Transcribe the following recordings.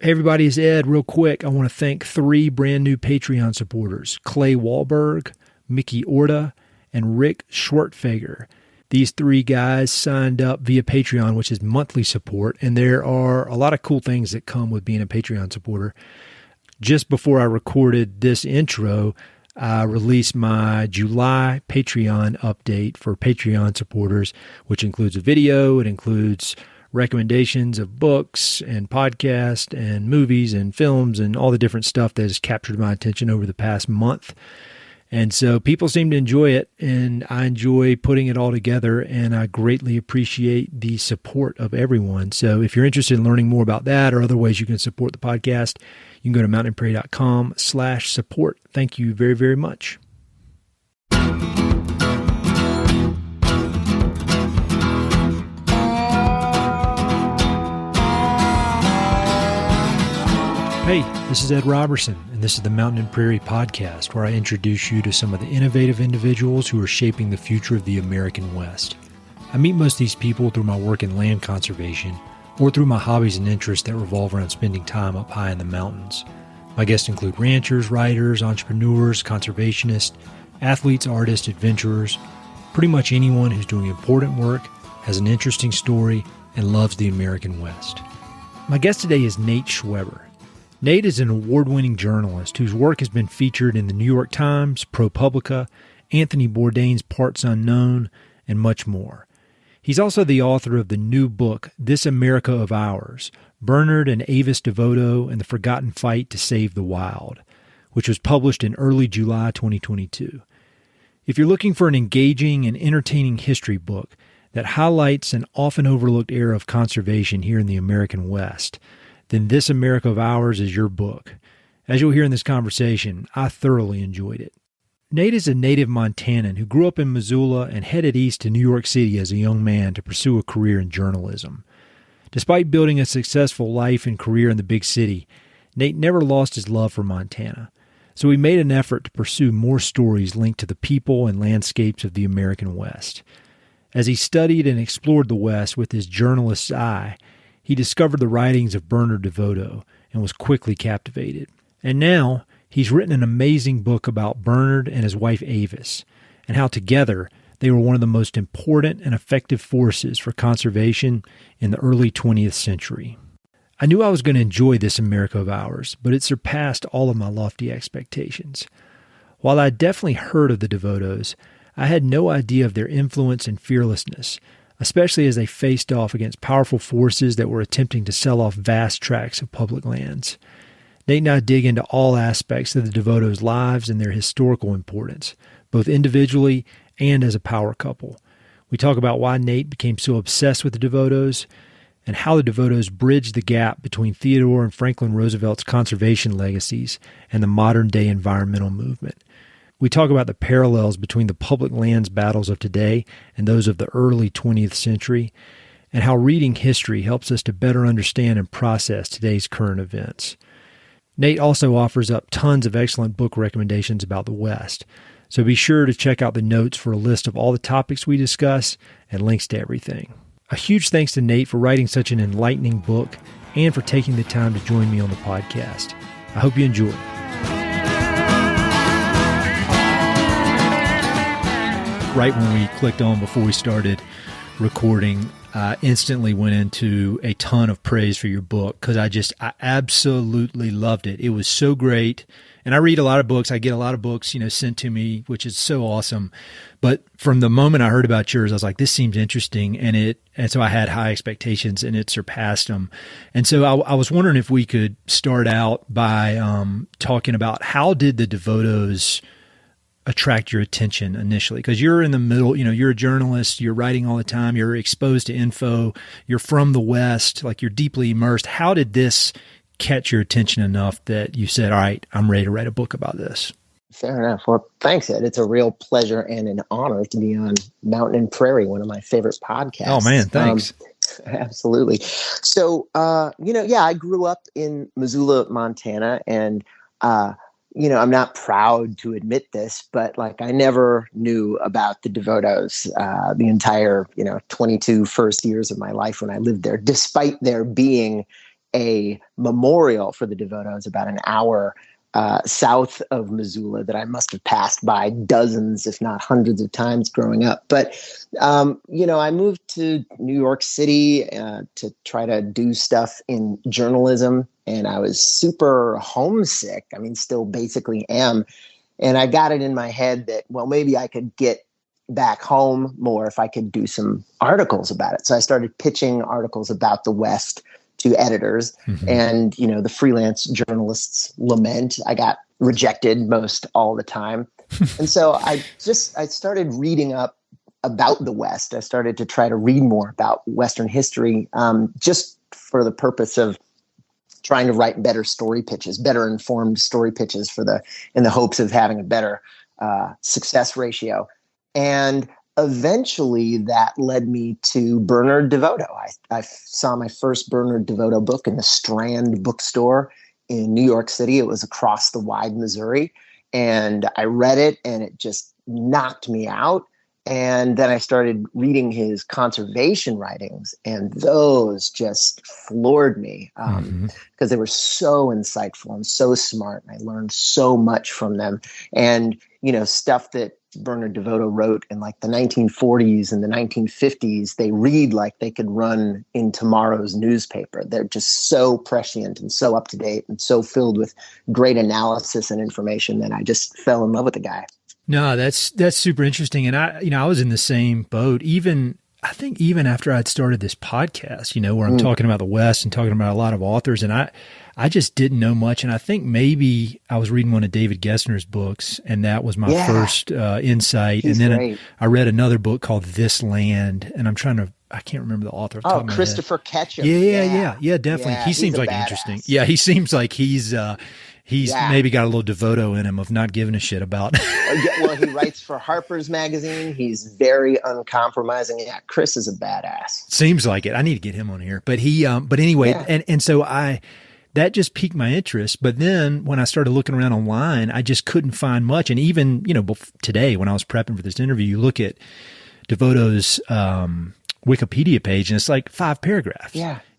Hey everybody, it's Ed. Real quick, I want to thank 3 brand new Patreon supporters, Clay Wahlberg, Mickey Orta, and Rick Schwertfeger. These 3 guys signed up via Patreon, which is monthly support, and there are a lot of cool things that come with being a Patreon supporter. Just before I recorded this intro, I released my July Patreon update for Patreon supporters, which includes a video, it includes recommendations of books and podcasts and movies and films and all the different stuff that has captured my attention over the past month. And so people seem to enjoy it, and I enjoy putting it all together, and I greatly appreciate the support of everyone. So if you're interested in learning more about that or other ways you can support the podcast, you can go to mountainandprairie.com/support. Thank you very, very much. Hey, this is Ed Robertson, and this is the Mountain and Prairie Podcast, where I introduce you to some of the innovative individuals who are shaping the future of the American West. I meet most of these people through my work in land conservation or through my hobbies and interests that revolve around spending time up high in the mountains. My guests include ranchers, writers, entrepreneurs, conservationists, athletes, artists, adventurers, pretty much anyone who's doing important work, has an interesting story, and loves the American West. My guest today is Nate Schweber. Nate is an award-winning journalist whose work has been featured in the New York Times, ProPublica, Anthony Bourdain's Parts Unknown, and much more. He's also the author of the new book, This America of Ours, Bernard and Avis DeVoto and the Forgotten Fight to Save the Wild, which was published in early July 2022. If you're looking for an engaging and entertaining history book that highlights an often overlooked era of conservation here in the American West, then This America of Ours is your book. As you'll hear in this conversation, I thoroughly enjoyed it. Nate is a native Montanan who grew up in Missoula and headed east to New York City as a young man to pursue a career in journalism. Despite building a successful life and career in the big city, Nate never lost his love for Montana. So he made an effort to pursue more stories linked to the people and landscapes of the American West. As he studied and explored the West with his journalist's eye, he discovered the writings of Bernard DeVoto and was quickly captivated. And now, he's written an amazing book about Bernard and his wife Avis, and how together they were one of the most important and effective forces for conservation in the early 20th century. I knew I was going to enjoy This America of Ours, but it surpassed all of my lofty expectations. While I definitely heard of the DeVotos, I had no idea of their influence and fearlessness, especially as they faced off against powerful forces that were attempting to sell off vast tracts of public lands. Nate and I dig into all aspects of the DeVotos' lives and their historical importance, both individually and as a power couple. We talk about why Nate became so obsessed with the DeVotos and how the DeVotos bridged the gap between Theodore and Franklin Roosevelt's conservation legacies and the modern-day environmental movement. We talk about the parallels between the public lands battles of today and those of the early 20th century, and how reading history helps us to better understand and process today's current events. Nate also offers up tons of excellent book recommendations about the West, so be sure to check out the notes for a list of all the topics we discuss and links to everything. A huge thanks to Nate for writing such an enlightening book and for taking the time to join me on the podcast. I hope you enjoy. Right when we clicked on before we started recording, I instantly went into a ton of praise for your book because I absolutely loved it. It was so great. And I read a lot of books. I get a lot of books, sent to me, which is so awesome. But from the moment I heard about yours, I was like, this seems interesting. And so I had high expectations and it surpassed them. And so I was wondering if we could start out by talking about how did the DeVotos attract your attention initially? Because you're in the middle, you're a journalist, you're writing all the time, you're exposed to info, you're from the West, like you're deeply immersed. How did this catch your attention enough that you said, all right, I'm ready to write a book about this? Fair enough. Well, thanks, Ed. It's a real pleasure and an honor to be on Mountain and Prairie, one of my favorite podcasts. Oh, man, thanks. Absolutely. So, I grew up in Missoula, Montana, and I'm not proud to admit this, but I never knew about the DeVotos the entire, 22 first years of my life when I lived there, despite there being a memorial for the DeVotos about an hour south of Missoula that I must have passed by dozens, if not hundreds of times growing up. But, I moved to New York City to try to do stuff in journalism, and I was super homesick. I mean, still basically am. And I got it in my head that, well, maybe I could get back home more if I could do some articles about it. So I started pitching articles about the West to editors, and the freelance journalists lament. I got rejected most all the time, and so I started reading up about the West. I started to try to read more about Western history, just for the purpose of trying to write better story pitches, better informed story pitches in the hopes of having a better success ratio. And eventually that led me to Bernard DeVoto. I saw my first Bernard DeVoto book in the Strand bookstore in New York City. It was across the wide Missouri. And I read it and it just knocked me out. And then I started reading his conservation writings, and those just floored me because they were so insightful and so smart. And I learned so much from them. And, stuff that Bernard DeVoto wrote in like the 1940s and the 1950s, they read like they could run in tomorrow's newspaper. They're just so prescient and so up to date and so filled with great analysis and information that I just fell in love with the guy. No, that's super interesting. And I was in the same boat, even after I'd started this podcast, where I'm talking about the West and talking about a lot of authors, and I just didn't know much. And I think maybe I was reading one of David Gessner's books, and that was my first insight. He's and then great. I read another book called This Land, and I can't remember the author. Christopher Ketchum. Yeah, definitely. Yeah, he seems like interesting. Yeah, he seems like he's maybe got a little DeVoto in him of not giving a shit about. Well, he writes for Harper's Magazine. He's very uncompromising. Yeah, Chris is a badass. Seems like it. I need to get him on here. But but anyway, and so that just piqued my interest. But then when I started looking around online, I just couldn't find much. And even, today when I was prepping for this interview, you look at DeVoto's Wikipedia page and it's like 5 paragraphs.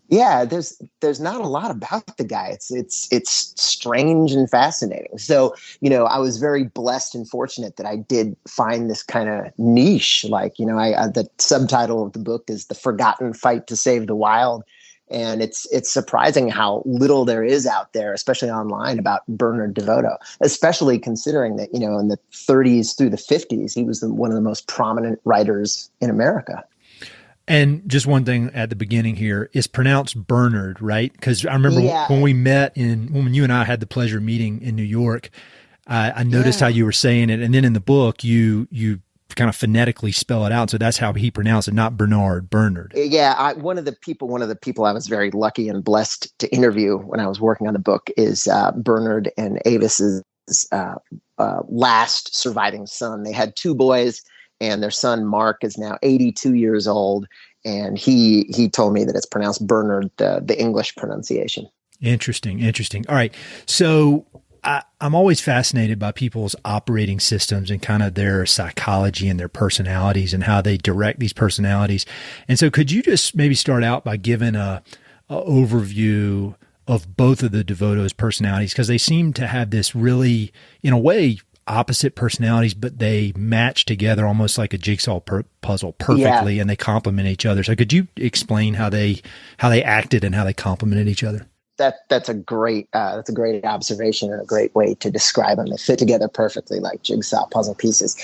Yeah, there's not a lot about the guy. It's strange and fascinating. So, I was very blessed and fortunate that I did find this kind of niche. Like, the subtitle of the book is The Forgotten Fight to Save the Wild. And it's surprising how little there is out there, especially online, about Bernard DeVoto, especially considering that, in the 30s through the 50s, he was one of the most prominent writers in America. And just one thing at the beginning here, is pronounced Bernard, right? Because I remember when we met when you and I had the pleasure of meeting in New York, I noticed how you were saying it. And then in the book, you kind of phonetically spell it out. So that's how he pronounced it, not Bernard, Bernard. Yeah. One of the people I was very lucky and blessed to interview when I was working on the book is Bernard and Avis's last surviving son. They had 2 boys, and their son, Mark, is now 82 years old. And he told me that it's pronounced Bernard, the English pronunciation. Interesting. All right. So I'm always fascinated by people's operating systems and kind of their psychology and their personalities and how they direct these personalities. And so could you just maybe start out by giving a overview of both of the DeVotos' personalities? Because they seem to have this really, in a way, opposite personalities, but they match together almost like a jigsaw puzzle perfectly, and they complement each other. So could you explain how they acted and how they complemented each other? That's a great observation and a great way to describe them. They fit together perfectly like jigsaw puzzle pieces.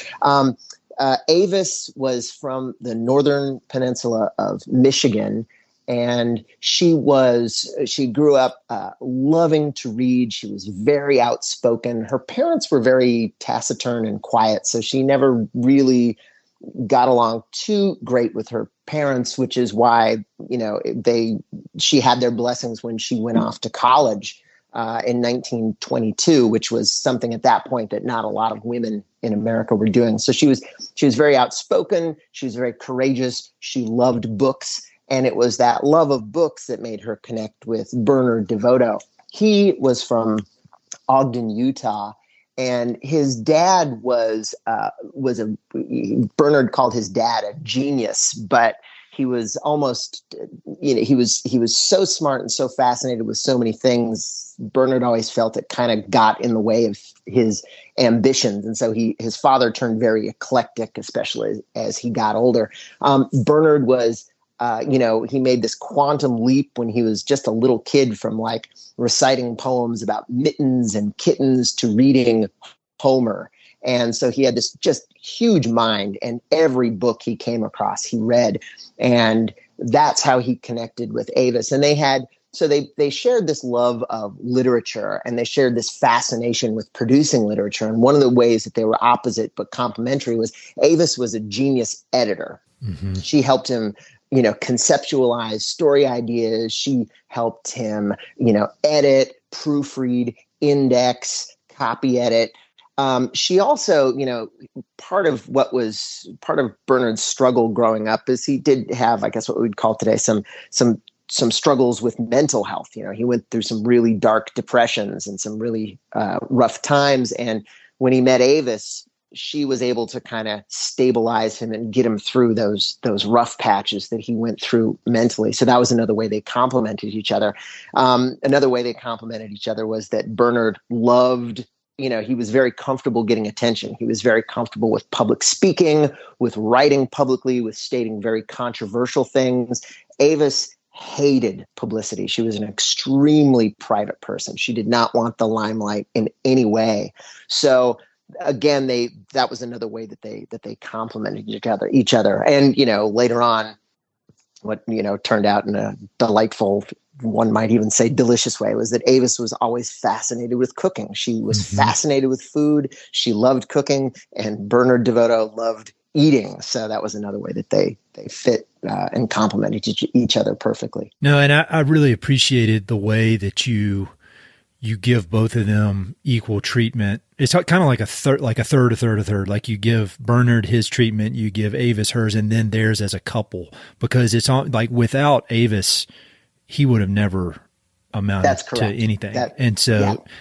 Avis was from the northern peninsula of Michigan, and she grew up loving to read. She was very outspoken. Her parents were very taciturn and quiet, so she never really got along too great with her parents, which is why, she had their blessings when she went off to college in 1922, which was something at that point that not a lot of women in America were doing. So she was very outspoken. She was very courageous. She loved books. And it was that love of books that made her connect with Bernard DeVoto. He was from Ogden, Utah. And his dad Bernard called his dad a genius, but he was almost, he was so smart and so fascinated with so many things. Bernard always felt it kind of got in the way of his ambitions. And so his father turned very eclectic, especially as he got older. Bernard was, he made this quantum leap when he was just a little kid, from like reciting poems about mittens and kittens to reading Homer. And so he had this just huge mind, and every book he came across, he read. And that's how he connected with Avis. And they shared this love of literature, and they shared this fascination with producing literature. And one of the ways that they were opposite but complementary was Avis was a genius editor. Mm-hmm. She helped him, conceptualize story ideas. She helped him, edit, proofread, index, copy edit. She also, part of Bernard's struggle growing up is he did have, I guess, what we'd call today some struggles with mental health. He went through some really dark depressions and some really rough times. And when he met Avis, she was able to kind of stabilize him and get him through those rough patches that he went through mentally. So that was another way they complemented each other. Another way they complemented each other was that Bernard loved, he was very comfortable getting attention. He was very comfortable with public speaking, with writing publicly, with stating very controversial things. Avis hated publicity. She was an extremely private person. She did not want the limelight in any way. So again, that was another way that they complemented each other. And, later on, what, turned out in a delightful, one might even say delicious way, was that Avis was always fascinated with cooking. She was fascinated with food. She loved cooking, and Bernard DeVoto loved eating. So that was another way that they fit and complemented each other perfectly. No, and I really appreciated the way that you give both of them equal treatment. It's kind of like a third. Like you give Bernard his treatment, you give Avis hers, and then theirs as a couple, because it's all like, without Avis, he would have never amounted to anything. And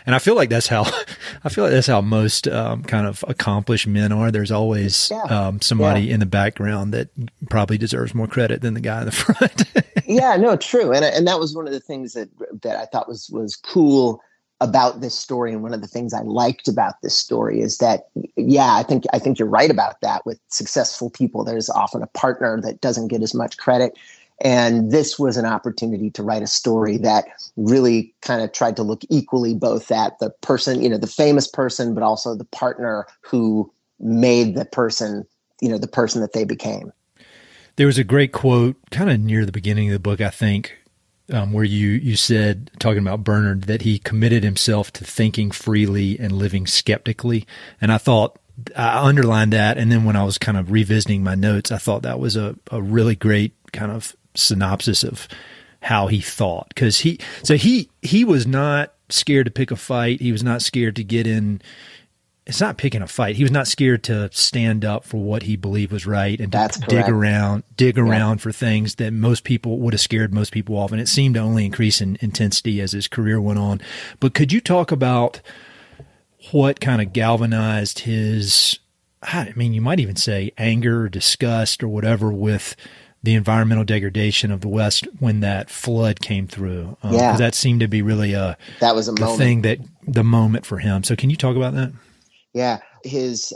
I feel like that's how most kind of accomplished men are. There's always somebody in the background that probably deserves more credit than the guy in the front. Yeah, no, true. And that was one of the things that I thought was cool about this story. And one of the things I liked about this story is that, I think you're right about that. With successful people, there's often a partner that doesn't get as much credit. And this was an opportunity to write a story that really kind of tried to look equally both at the person, the famous person, but also the partner who made the person, the person that they became. There was a great quote kind of near the beginning of the book, I think, where you said, talking about Bernard, that he committed himself to thinking freely and living skeptically. And I thought, I underlined that. And then when I was kind of revisiting my notes, I thought that was a really great kind of synopsis of how he thought. Because he was not scared to pick a fight. He was not scared to get in. It's not picking a fight. He was not scared to stand up for what he believed was right, and to dig around for things that most people would have scared most people off. And it seemed to only increase in intensity as his career went on. But could you talk about what kind of galvanized his, you might even say anger, disgust, or whatever, with the environmental degradation of the West when that flood came through? 'Cause that seemed to be really the moment for him. So can you talk about that? Yeah, his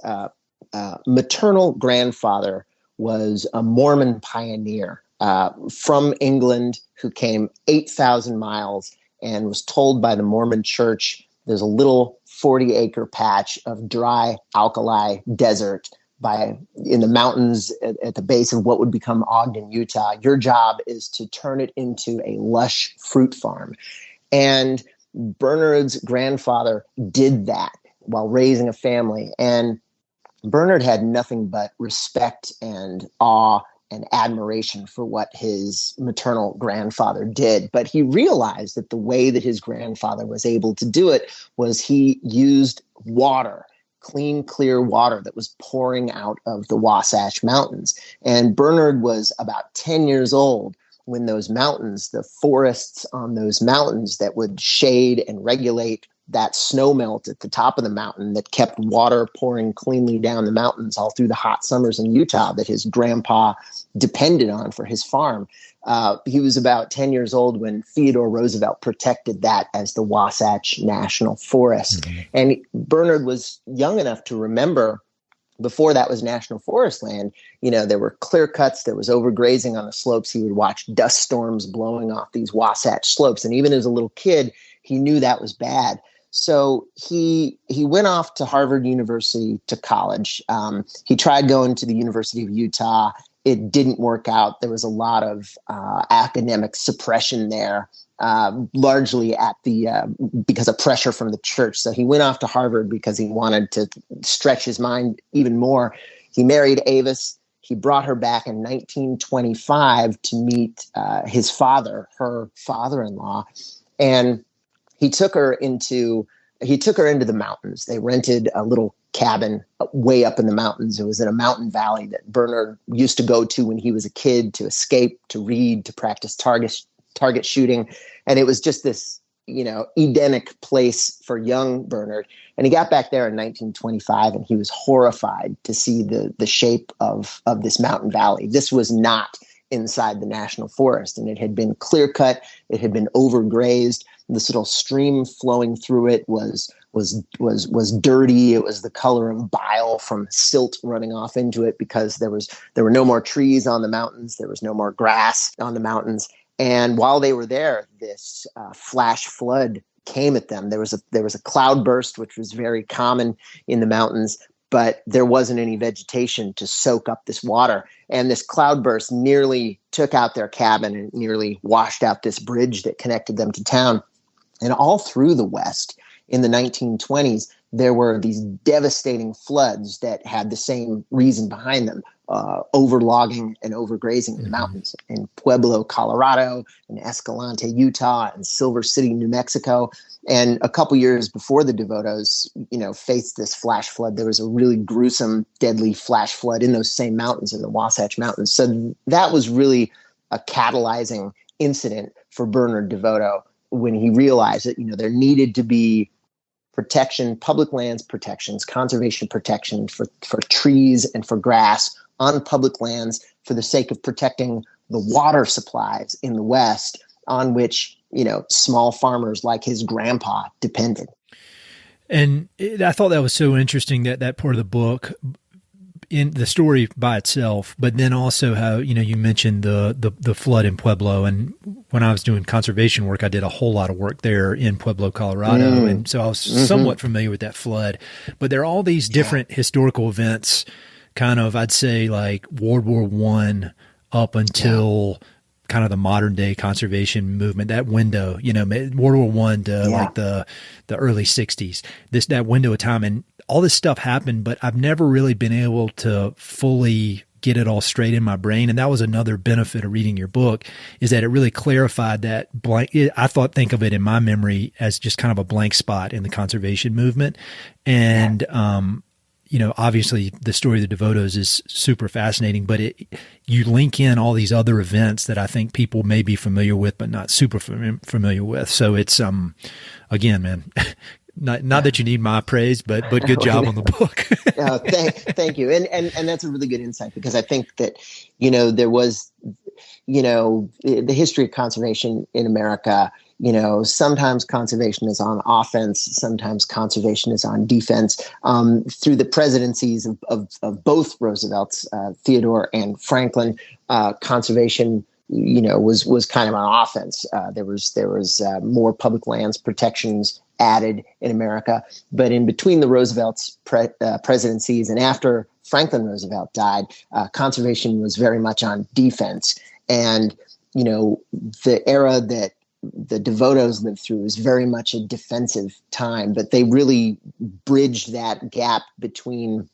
maternal grandfather was a Mormon pioneer from England who came 8,000 miles and was told by the Mormon church, there's a little 40-acre patch of dry alkali desert in the mountains at the base of what would become Ogden, Utah. Your job is to turn it into a lush fruit farm. And Bernard's grandfather did that while raising a family. And Bernard had nothing but respect and awe and admiration for what his maternal grandfather did. But he realized that the way that his grandfather was able to do it was he used water, clean, clear water that was pouring out of the Wasatch Mountains. And Bernard was about 10 years old when those mountains, the forests on those mountains that would shade and regulate that snow melt at the top of the mountain that kept water pouring cleanly down the mountains all through the hot summers in Utah that his grandpa depended on for his farm. He was about 10 years old when Theodore Roosevelt protected that as the Wasatch National Forest. Mm-hmm. And Bernard was young enough to remember, before that was national forest land, there were clear cuts, there was overgrazing on the slopes. He would watch dust storms blowing off these Wasatch slopes. And even as a little kid, he knew that was bad. So he went off to Harvard University to college. He tried going to the University of Utah. It didn't work out. There was a lot of academic suppression there, largely because of pressure from the church. So he went off to Harvard because he wanted to stretch his mind even more. He married Avis. He brought her back in 1925 to meet his father, her father-in-law, and he took her into the mountains. They rented a little cabin way up in the mountains. It was in a mountain valley that Bernard used to go to when he was a kid to escape, to read, to practice target shooting. And it was just this, Edenic place for young Bernard. And he got back there in 1925 and he was horrified to see the shape of this mountain valley. This was not inside the national forest, and it had been clear cut. It had been overgrazed. This little stream flowing through it was dirty. It was the color of bile from silt running off into it because there were no more trees on the mountains. There was no more grass on the mountains. And while they were there, this flash flood came at them. There was a cloud burst, which was very common in the mountains, but there wasn't any vegetation to soak up this water. And this cloudburst nearly took out their cabin and nearly washed out this bridge that connected them to town. And all through the West in the 1920s, there were these devastating floods that had the same reason behind them, overlogging and overgrazing in the mountains. In Pueblo, Colorado, in Escalante, Utah, and Silver City, New Mexico. And a couple years before the DeVotos, faced this flash flood, there was a really gruesome, deadly flash flood in those same mountains, in the Wasatch Mountains. So that was really a catalyzing incident for Bernard DeVoto when he realized that, there needed to be protection, public lands protections, conservation protection for trees and for grass on public lands for the sake of protecting the water supplies in the West on which, small farmers like his grandpa depended. And I thought that was so interesting, that part of the book, in the story by itself, but then also how, you mentioned the flood in Pueblo. And when I was doing conservation work, I did a whole lot of work there in Pueblo, Colorado. And so I was somewhat familiar with that flood. But there are all these different historical events, kind of, I'd say, like World War I up until kind of the modern day conservation movement, that window, World War I to like the early 60s, that window of time. And all this stuff happened, but I've never really been able to fully get it all straight in my brain. And that was another benefit of reading your book, is that it really clarified that blank. Think of it in my memory as just kind of a blank spot in the conservation movement. And, obviously the story of the DeVotos is super fascinating, but you link in all these other events that I think people may be familiar with, but not super familiar with. So it's, again, man, not that you need my praise, but good job on the book. Thank you. And that's a really good insight, because I think that, there was, the history of conservation in America, sometimes conservation is on offense, sometimes conservation is on defense. Through the presidencies of both Roosevelt's, Theodore and Franklin, conservation, was kind of on offense. There was more public lands protections added in America. But in between the Roosevelt's presidencies and after Franklin Roosevelt died, conservation was very much on defense. And, the era that the DeVotos lived through was very much a defensive time, but they really bridged that gap between,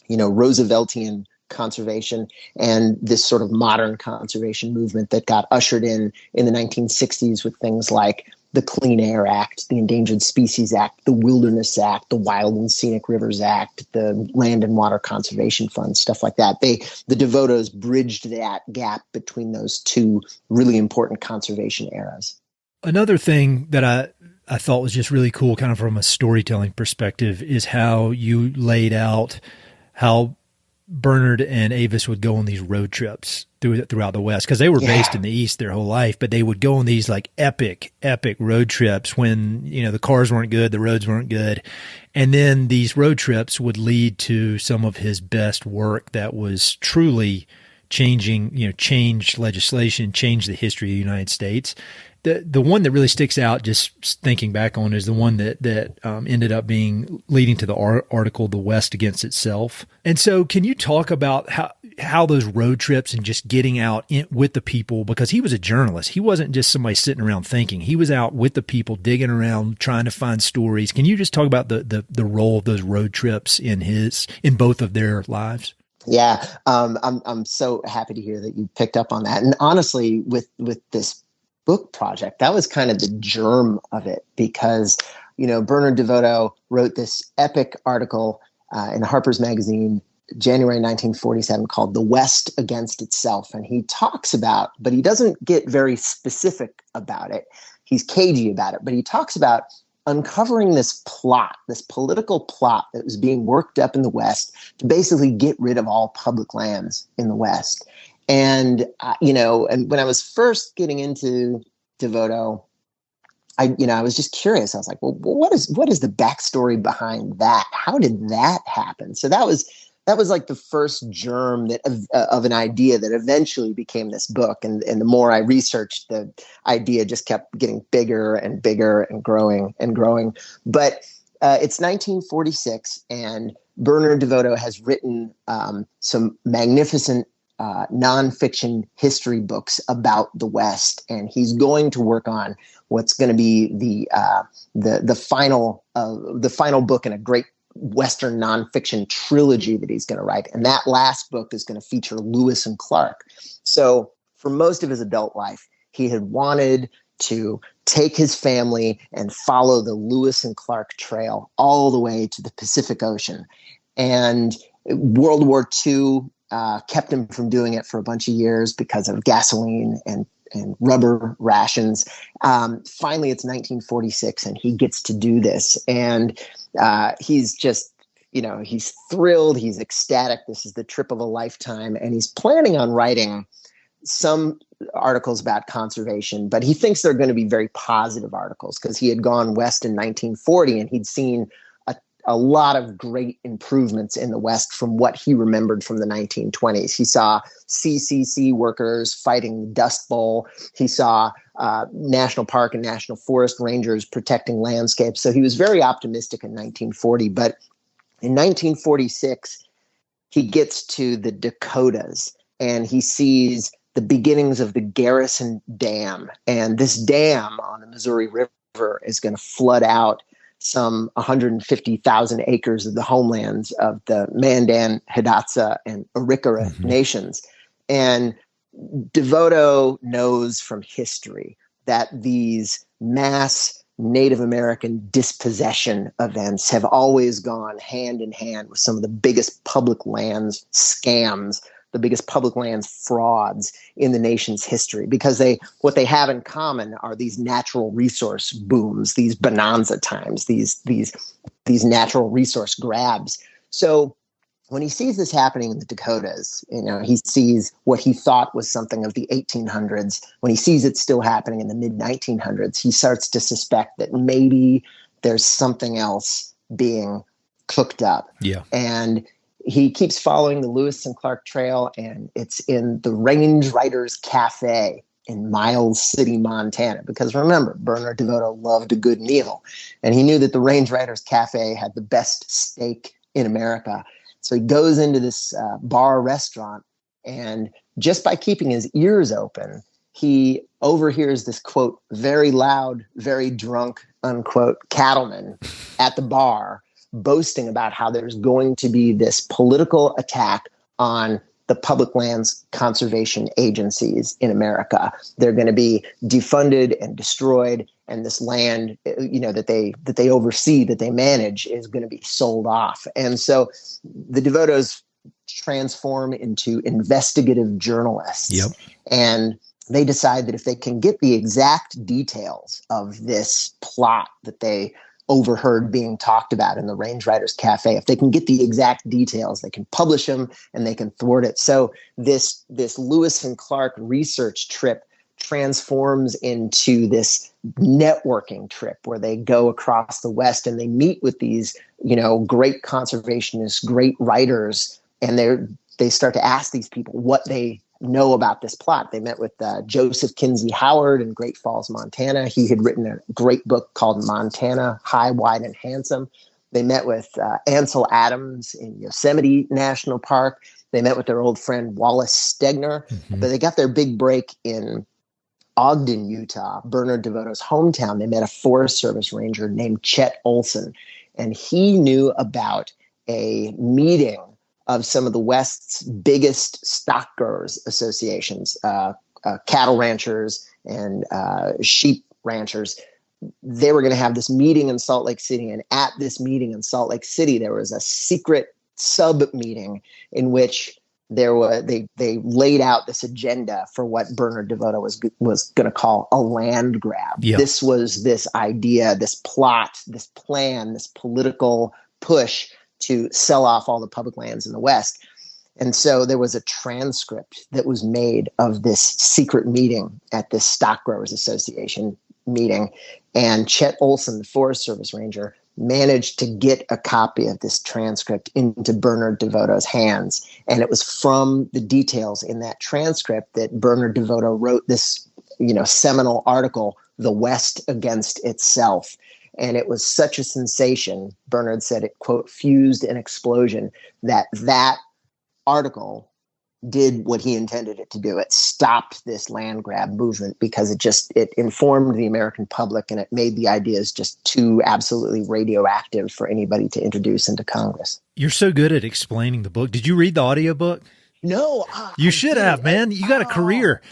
Rooseveltian conservation and this sort of modern conservation movement that got ushered in the 1960s with things like the Clean Air Act, the Endangered Species Act, the Wilderness Act, the Wild and Scenic Rivers Act, the Land and Water Conservation Fund, stuff like that. The DeVotos bridged that gap between those two really important conservation eras. Another thing that I thought was just really cool, kind of from a storytelling perspective, is how you laid out how Bernard and Avis would go on these road trips throughout the West, because they were based in the East their whole life, but they would go on these like epic road trips when, the cars weren't good, the roads weren't good. And then these road trips would lead to some of his best work that was truly changed legislation, changed the history of the United States. The one that really sticks out, just thinking back on, is the one that ended up leading to the article, "The West Against Itself." And so, can you talk about how those road trips and just getting out with the people, because he was a journalist. He wasn't just somebody sitting around thinking. He was out with the people, digging around, trying to find stories. Can you just talk about the role of those road trips in both of their lives? Yeah, I'm so happy to hear that you picked up on that. And honestly, with this book project, that was kind of the germ of it, because Bernard DeVoto wrote this epic article in Harper's Magazine, January 1947, called "The West Against Itself," and he talks about, but he doesn't get very specific about it. He's cagey about it, but he talks about uncovering this plot, this political plot that was being worked up in the West to basically get rid of all public lands in the West. And, and when I was first getting into DeVoto, I was just curious. I was like, well, what is the backstory behind that? How did that happen? So that was like the first germ of an idea that eventually became this book. And the more I researched, the idea just kept getting bigger and bigger and growing and growing. But it's 1946, and Bernard DeVoto has written some magnificent nonfiction history books about the West, and he's going to work on what's going to be the final book in a great Western nonfiction trilogy that he's going to write. And that last book is going to feature Lewis and Clark. So for most of his adult life, he had wanted to take his family and follow the Lewis and Clark Trail all the way to the Pacific Ocean. And World War II kept him from doing it for a bunch of years because of gasoline and rubber rations. Finally, it's 1946, and he gets to do this. And he's just, he's thrilled. He's ecstatic. This is the trip of a lifetime. And he's planning on writing some articles about conservation, but he thinks they're going to be very positive articles, because he had gone west in 1940 and he'd seen a lot of great improvements in the West from what he remembered from the 1920s. He saw CCC workers fighting the Dust Bowl. He saw national park and national forest rangers protecting landscapes. So he was very optimistic in 1940. But in 1946, he gets to the Dakotas, and he sees the beginnings of the Garrison Dam. And this dam on the Missouri River is going to flood out some 150,000 acres of the homelands of the Mandan, Hidatsa, and Arikara nations. And DeVoto knows from history that these mass Native American dispossession events have always gone hand in hand with some of the biggest public lands scams, the biggest public lands frauds in the nation's history, because what they have in common are these natural resource booms, these bonanza times, these natural resource grabs. So when he sees this happening in the Dakotas, he sees what he thought was something of the 1800s. When he sees it still happening in the mid 1900s, he starts to suspect that maybe there's something else being cooked up. Yeah. And he keeps following the Lewis and Clark Trail, and it's in the Range Riders Cafe in Miles City, Montana. Because remember, Bernard DeVoto loved a good meal, and he knew that the Range Riders Cafe had the best steak in America. So he goes into this bar restaurant, and just by keeping his ears open, he overhears this, quote, very loud, very drunk, unquote, cattleman at the bar boasting about how there's going to be this political attack on the public lands conservation agencies in America. They're going to be defunded and destroyed, and this land, that they oversee, that they manage, is going to be sold off. And so the DeVotos transform into investigative journalists. Yep. And they decide that if they can get the exact details of this plot that they overheard being talked about in the Range Riders Cafe, if they can get the exact details, they can publish them and they can thwart it. So this Lewis and Clark research trip transforms into this networking trip where they go across the West and they meet with these, great conservationists, great writers, and they start to ask these people what they know about this plot. They met with Joseph Kinsey Howard in Great Falls, Montana. He had written a great book called Montana, High, Wide, and Handsome. They met with Ansel Adams in Yosemite National Park. They met with their old friend Wallace Stegner. Mm-hmm. But they got their big break in Ogden, Utah, Bernard DeVoto's hometown. They met a Forest Service ranger named Chet Olson, and he knew about a meeting of some of the West's biggest stock growers associations, cattle ranchers and sheep ranchers. They were going to have this meeting in Salt Lake City. And at this meeting in Salt Lake City, there was a secret sub meeting in which they laid out this agenda for what Bernard DeVoto was going to call a land grab. Yep. This was this idea, this plot, this plan, this political push to sell off all the public lands in the West. And so there was a transcript that was made of this secret meeting at this Stock Growers Association meeting. And Chet Olson, the Forest Service ranger, managed to get a copy of this transcript into Bernard DeVoto's hands. And it was from the details in that transcript that Bernard DeVoto wrote this, seminal article, The West Against Itself. And it was such a sensation, Bernard said it, quote, fused an explosion, that article did what he intended it to do. It stopped this land grab movement because it informed the American public and it made the ideas just too absolutely radioactive for anybody to introduce into Congress. You're so good at explaining the book. Did you read the audiobook? No, you should have, man. You got a career.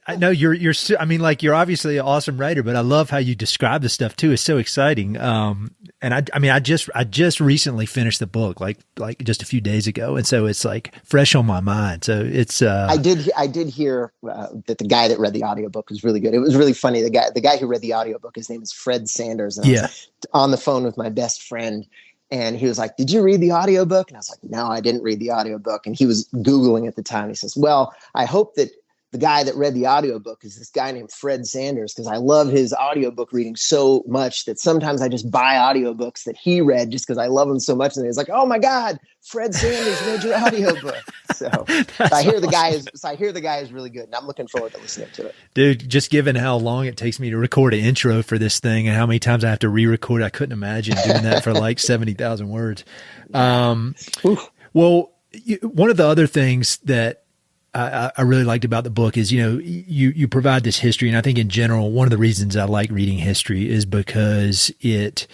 I know you're. I mean, like, you're obviously an awesome writer, but I love how you describe the stuff too. It's so exciting. And I just recently finished the book, like just a few days ago, and so it's like fresh on my mind. So it's. I did hear that the guy that read the audiobook was really good. It was really funny. The guy who read the audiobook, his name is Fred Sanders, and I was on the phone with my best friend. And he was like, did you read the audiobook? And I was like, no, I didn't read the audiobook. And he was Googling at the time. He says, well, I hope that the guy that read the audiobook is this guy named Fred Sanders, because I love his audiobook reading so much that sometimes I just buy audiobooks that he read just because I love him so much. And he's like, oh my God, Fred Sanders read your audiobook. So I hear the guy is really good, and I'm looking forward to listening to it. Dude, just given how long it takes me to record an intro for this thing and how many times I have to re-record, I couldn't imagine doing that for like 70,000 words. Well, one of the other things that I really liked about the book is, you provide this history. And I think in general, one of the reasons I like reading history is because it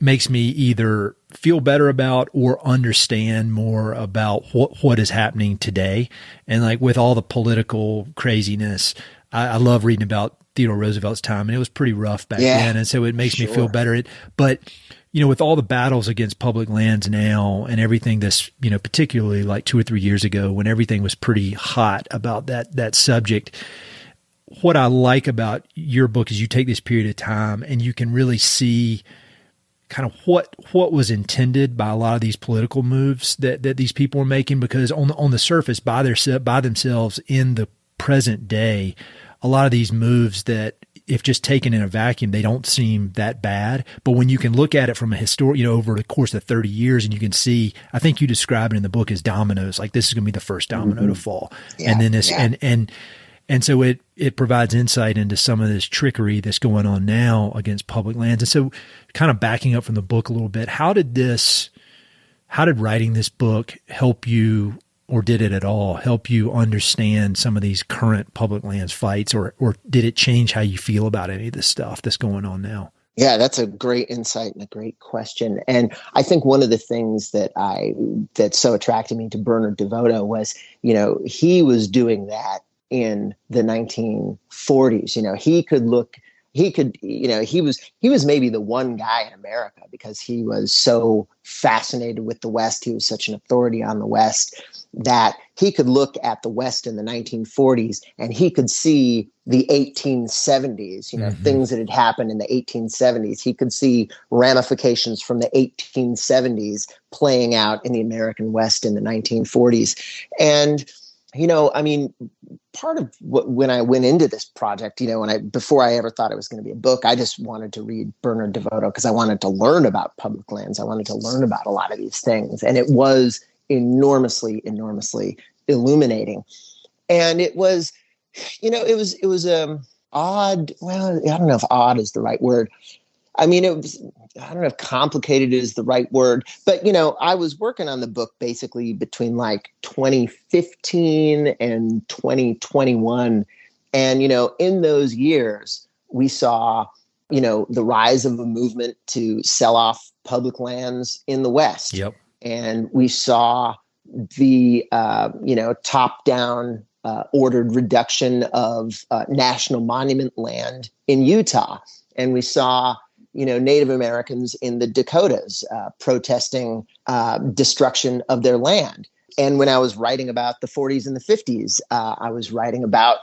makes me either feel better about or understand more about what is happening today. And like with all the political craziness, I love reading about Theodore Roosevelt's time, and it was pretty rough back then. And so it makes me feel better. But with all the battles against public lands now and everything this, particularly like 2 or 3 years ago when everything was pretty hot about that subject, what I like about your book is you take this period of time and you can really see kind of what was intended by a lot of these political moves that these people were making, because on the surface by themselves in the present day, a lot of these moves that, if just taken in a vacuum, they don't seem that bad. But when you can look at it from a historic, over the course of 30 years, and you can see, I think you describe it in the book as dominoes, like this is going to be the first domino to fall. Yeah, and then this, and so it provides insight into some of this trickery that's going on now against public lands. And so kind of backing up from the book a little bit, how did writing this book help you, or did it at all help you understand some of these current public lands fights, or did it change how you feel about any of this stuff that's going on now? Yeah, that's a great insight and a great question. And I think one of the things that so attracted me to Bernard DeVoto was, he was doing that in the 1940s. He was maybe the one guy in America, because he was so fascinated with the West. He was such an authority on the West. that he could look at the West in the 1940s and he could see the 1870s, things that had happened in the 1870s. He could see ramifications from the 1870s playing out in the American West in the 1940s. And, part of when I went into this project, before I ever thought it was going to be a book, I just wanted to read Bernard DeVoto because I wanted to learn about public lands. I wanted to learn about a lot of these things. And it was enormously, enormously illuminating. And it was, it was odd. Well, I don't know if odd is the right word. I mean, I don't know if complicated is the right word, but, I was working on the book basically between like 2015 and 2021. And, in those years, we saw, the rise of a movement to sell off public lands in the West. Yep. And we saw the, top-down ordered reduction of national monument land in Utah. And we saw, Native Americans in the Dakotas protesting destruction of their land. And when I was writing about the 40s and the 50s, I was writing about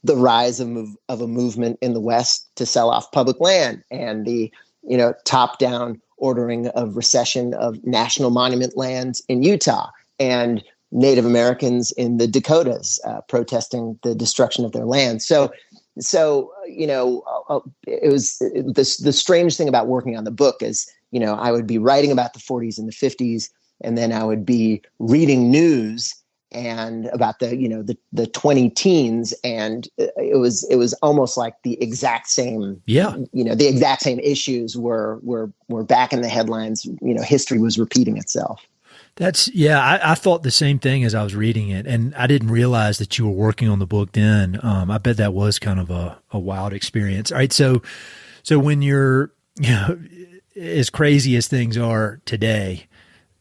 the rise of a movement in the West to sell off public land and the, top-down ordering of recession of national monument lands in Utah and Native Americans in the Dakotas protesting the destruction of their land. So it was the strange thing about working on the book is, I would be writing about the 40s and the 50s, and then I would be reading news and about the 20 teens, and it was almost like the exact same, the exact same issues were back in the headlines. History was repeating itself. I thought the same thing as I was reading it, and I didn't realize that you were working on the book then. I bet that was kind of a wild experience. All right. So when you're, as crazy as things are today,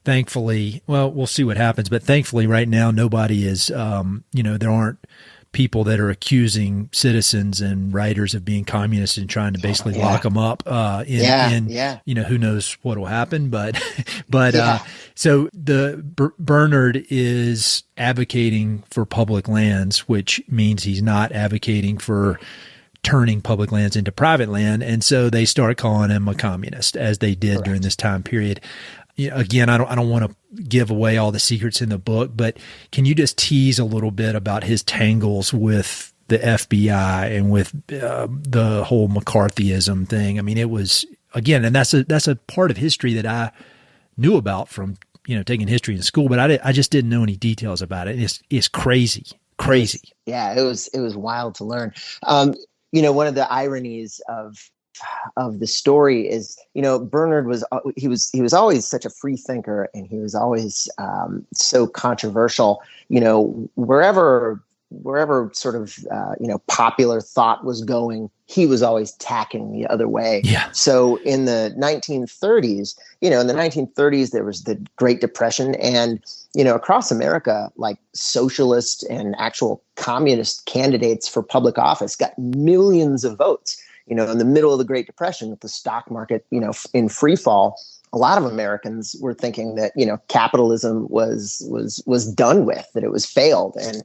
thankfully, well, we'll see what happens, but thankfully right now, nobody is, there aren't people that are accusing citizens and writers of being communists and trying to basically lock them up. Who knows what will happen, but so Bernard is advocating for public lands, which means he's not advocating for turning public lands into private land. And so they start calling him a communist, as they did during this time period. Again, I don't want to give away all the secrets in the book, but can you just tease a little bit about his tangles with the FBI and with the whole McCarthyism thing? I mean, it was, again, and that's a part of history that I knew about from, taking history in school, but I just didn't know any details about it. It's crazy. Yeah, it was wild to learn. One of the ironies of the story is, Bernard was always such a free thinker, and he was always so controversial. Wherever sort of popular thought was going, he was always tacking the other way. Yeah. So in the 1930s, there was the Great Depression, and across America, like socialist and actual communist candidates for public office got millions of votes. In the middle of the Great Depression, with the stock market, in free fall, a lot of Americans were thinking that, capitalism was done with, that it was failed. And,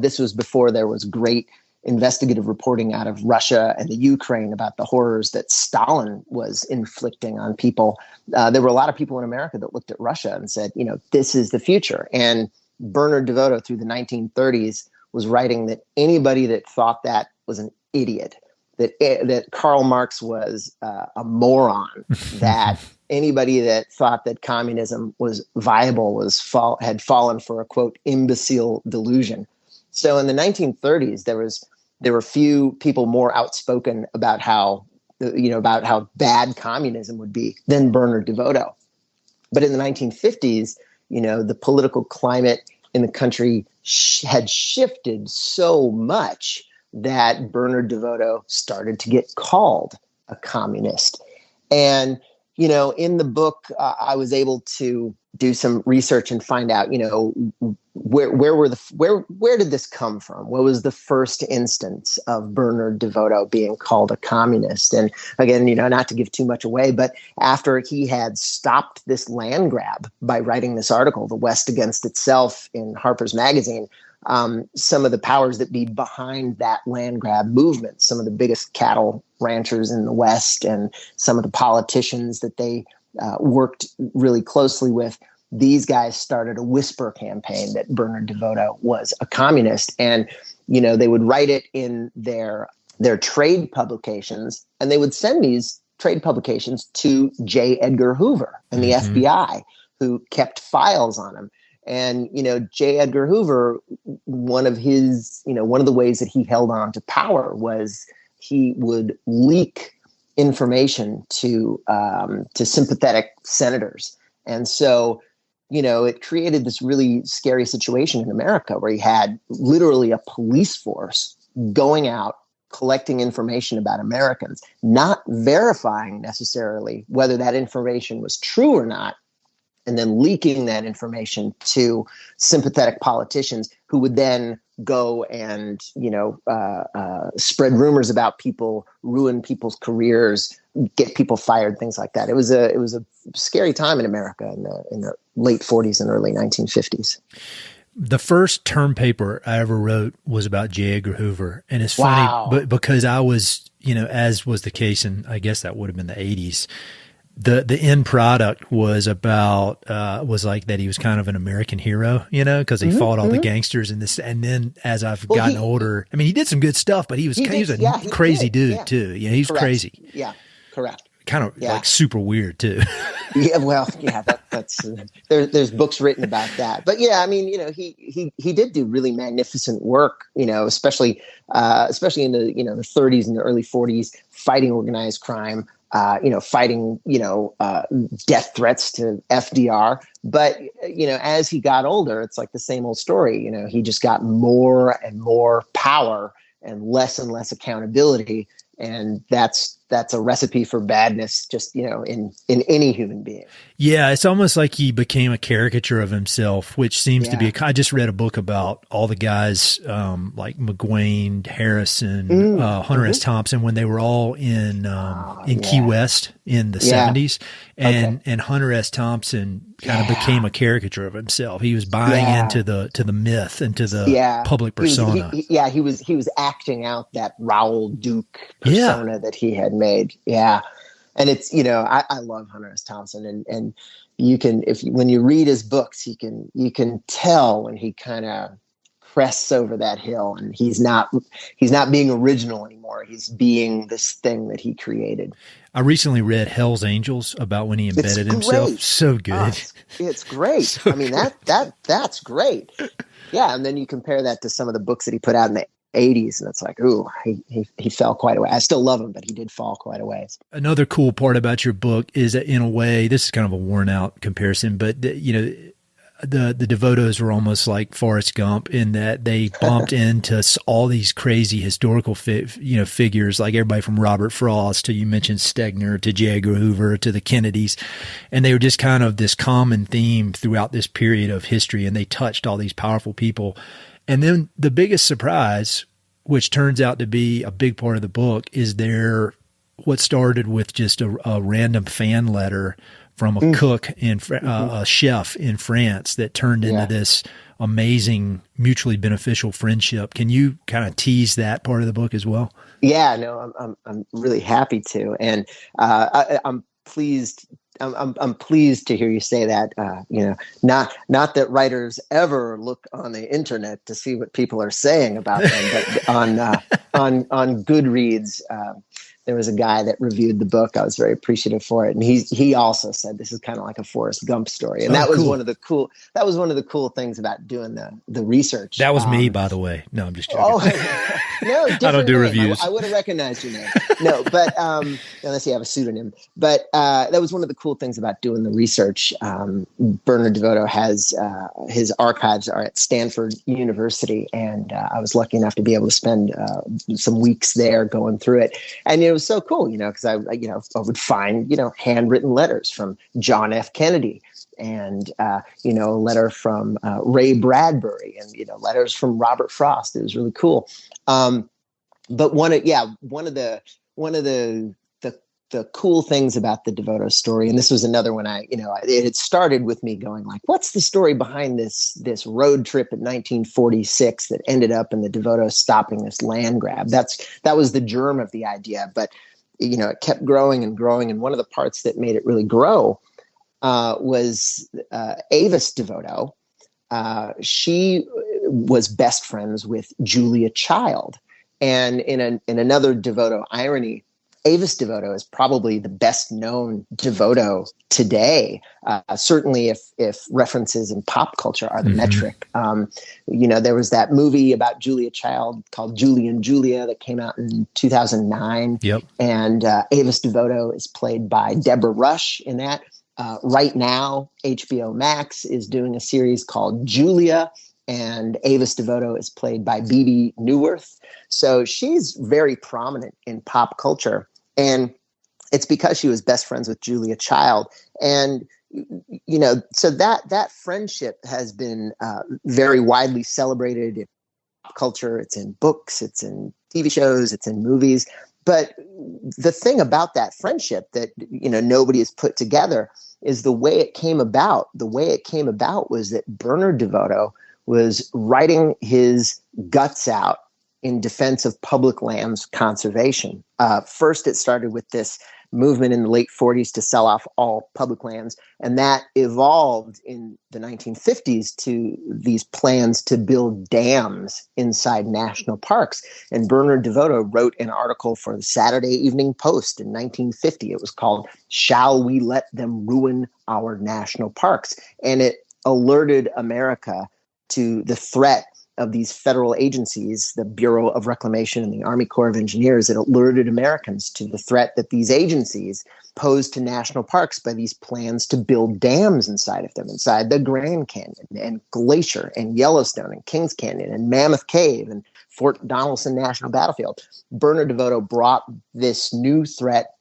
this was before there was great investigative reporting out of Russia and the Ukraine about the horrors that Stalin was inflicting on people. There were a lot of people in America that looked at Russia and said, this is the future. And Bernard DeVoto, through the 1930s, was writing that anybody that thought that was an idiot, that Karl Marx was a moron, that anybody that thought that communism was viable had fallen for a, quote, imbecile delusion. So in the 1930s, there were few people more outspoken about how bad communism would be than Bernard DeVoto. But in the 1950s, the political climate in the country had shifted so much that Bernard DeVoto started to get called a communist. And, in the book, I was able to do some research and find out, where did this come from? What was the first instance of Bernard DeVoto being called a communist? And again, not to give too much away, but after he had stopped this land grab by writing this article, The West Against Itself, in Harper's Magazine, some of the powers that be behind that land grab movement, some of the biggest cattle ranchers in the West and some of the politicians that they worked really closely with, these guys started a whisper campaign that Bernard DeVoto was a communist. And, they would write it in their trade publications, and they would send these trade publications to J. Edgar Hoover and the FBI, who kept files on him. And, J. Edgar Hoover, one of the ways that he held on to power was he would leak information to sympathetic senators. And so, it created this really scary situation in America where you had literally a police force going out, collecting information about Americans, not verifying necessarily whether that information was true or not, and then leaking that information to sympathetic politicians who would then go and, spread rumors about people, ruin people's careers, get people fired, things like that. It was a scary time in America in the late 40s and early 1950s. The first term paper I ever wrote was about J. Edgar Hoover. And it's funny, but because I was, as was the case in, I guess that would have been the 80s, the end product was about was like that he was kind of an American hero, because he fought all the gangsters in this. And then as I've gotten older, I mean, he did some good stuff, but he was a crazy dude too. Yeah, he's crazy. Yeah, correct. Kind of like super weird too. That's there's books written about that. But he did do really magnificent work, especially in the the 30s and the early 40s, fighting organized crime. Fighting, death threats to FDR. But, as he got older, it's like the same old story. He just got more and more power and less accountability. And that's a recipe for badness, just, in any human being. Yeah. It's almost like he became a caricature of himself, which seems to be, I just read a book about all the guys, like McGuane, Harrison, Hunter S. Thompson, when they were all in Key West in the 70s. And Hunter S. Thompson kind of became a caricature of himself. He was buying into the myth, into the public persona. He was acting out that Raoul Duke persona that he had made. Yeah. And it's, I love Hunter S. Thompson, and you can, when you read his books, you can tell when he kind of crests over that hill, and he's not being original anymore. He's being this thing that he created. I recently read Hell's Angels about when he embedded himself. So good. It's great. I mean, that's great. Yeah. And then you compare that to some of the books that he put out in the 80s, and it's like, ooh, he fell quite a way. I still love him, but he did fall quite a ways. Another cool part about your book is that, in a way, this is kind of a worn out comparison, but the DeVotos were almost like Forrest Gump in that they bumped into all these crazy historical figures, like everybody from Robert Frost to, you mentioned, Stegner, to J. Edgar Hoover, to the Kennedys. And they were just kind of this common theme throughout this period of history. And they touched all these powerful people. And then the biggest surprise, which turns out to be a big part of the book, is what started with just a random fan letter from a cook a chef in France that turned into this amazing, mutually beneficial friendship. Can you kind of tease that part of the book as well? Yeah, no, I'm really happy to, and I'm pleased. I'm pleased to hear you say that. Not that writers ever look on the internet to see what people are saying about them, but on Goodreads, there was a guy that reviewed the book. I was very appreciative for it, and he also said this is kind of like a Forrest Gump story, and that was one of the cool things about doing the research. That was me, by the way. No, I'm just joking. Oh no, I don't do reviews. I would have recognized your name. No, but unless you have a pseudonym. But that was one of the cool things about doing the research. Bernard DeVoto has his archives are at Stanford University, and I was lucky enough to be able to spend some weeks there going through it. And it was so cool, because I would find, handwritten letters from John F. Kennedy and, a letter from Ray Bradbury and, letters from Robert Frost. It was really cool. But one of the cool things about the DeVoto story, and this was another one it had started with me going like, what's the story behind this road trip in 1946 that ended up in the DeVotos stopping this land grab? That was the germ of the idea, but it kept growing and growing. And one of the parts that made it really grow was Avis DeVoto. She was best friends with Julia Child. And in another DeVoto irony, Avis DeVoto is probably the best known DeVoto today. Certainly if references in pop culture are the metric. There was that movie about Julia Child called Julie and Julia that came out in 2009. Yep. And Avis DeVoto is played by Deborah Rush in that. Right now, HBO Max is doing a series called Julia, and Avis DeVoto is played by Bebe Neuwirth. So she's very prominent in pop culture. And it's because she was best friends with Julia Child. And, so that friendship has been very widely celebrated in pop culture. It's in books, it's in TV shows, it's in movies. But the thing about that friendship that, nobody has put together is the way it came about. The way it came about was that Bernard DeVoto was writing his guts out in defense of public lands conservation. First, it started with this movement in the late 40s to sell off all public lands, and that evolved in the 1950s to these plans to build dams inside national parks. And Bernard DeVoto wrote an article for the Saturday Evening Post in 1950. It was called "Shall We Let Them Ruin Our National Parks?" And it alerted America to the threat of these federal agencies, the Bureau of Reclamation and the Army Corps of Engineers. It alerted Americans to the threat that these agencies posed to national parks by these plans to build dams inside of them, inside the Grand Canyon and Glacier and Yellowstone and Kings Canyon and Mammoth Cave and Fort Donelson National Battlefield. Bernard DeVoto brought this new threat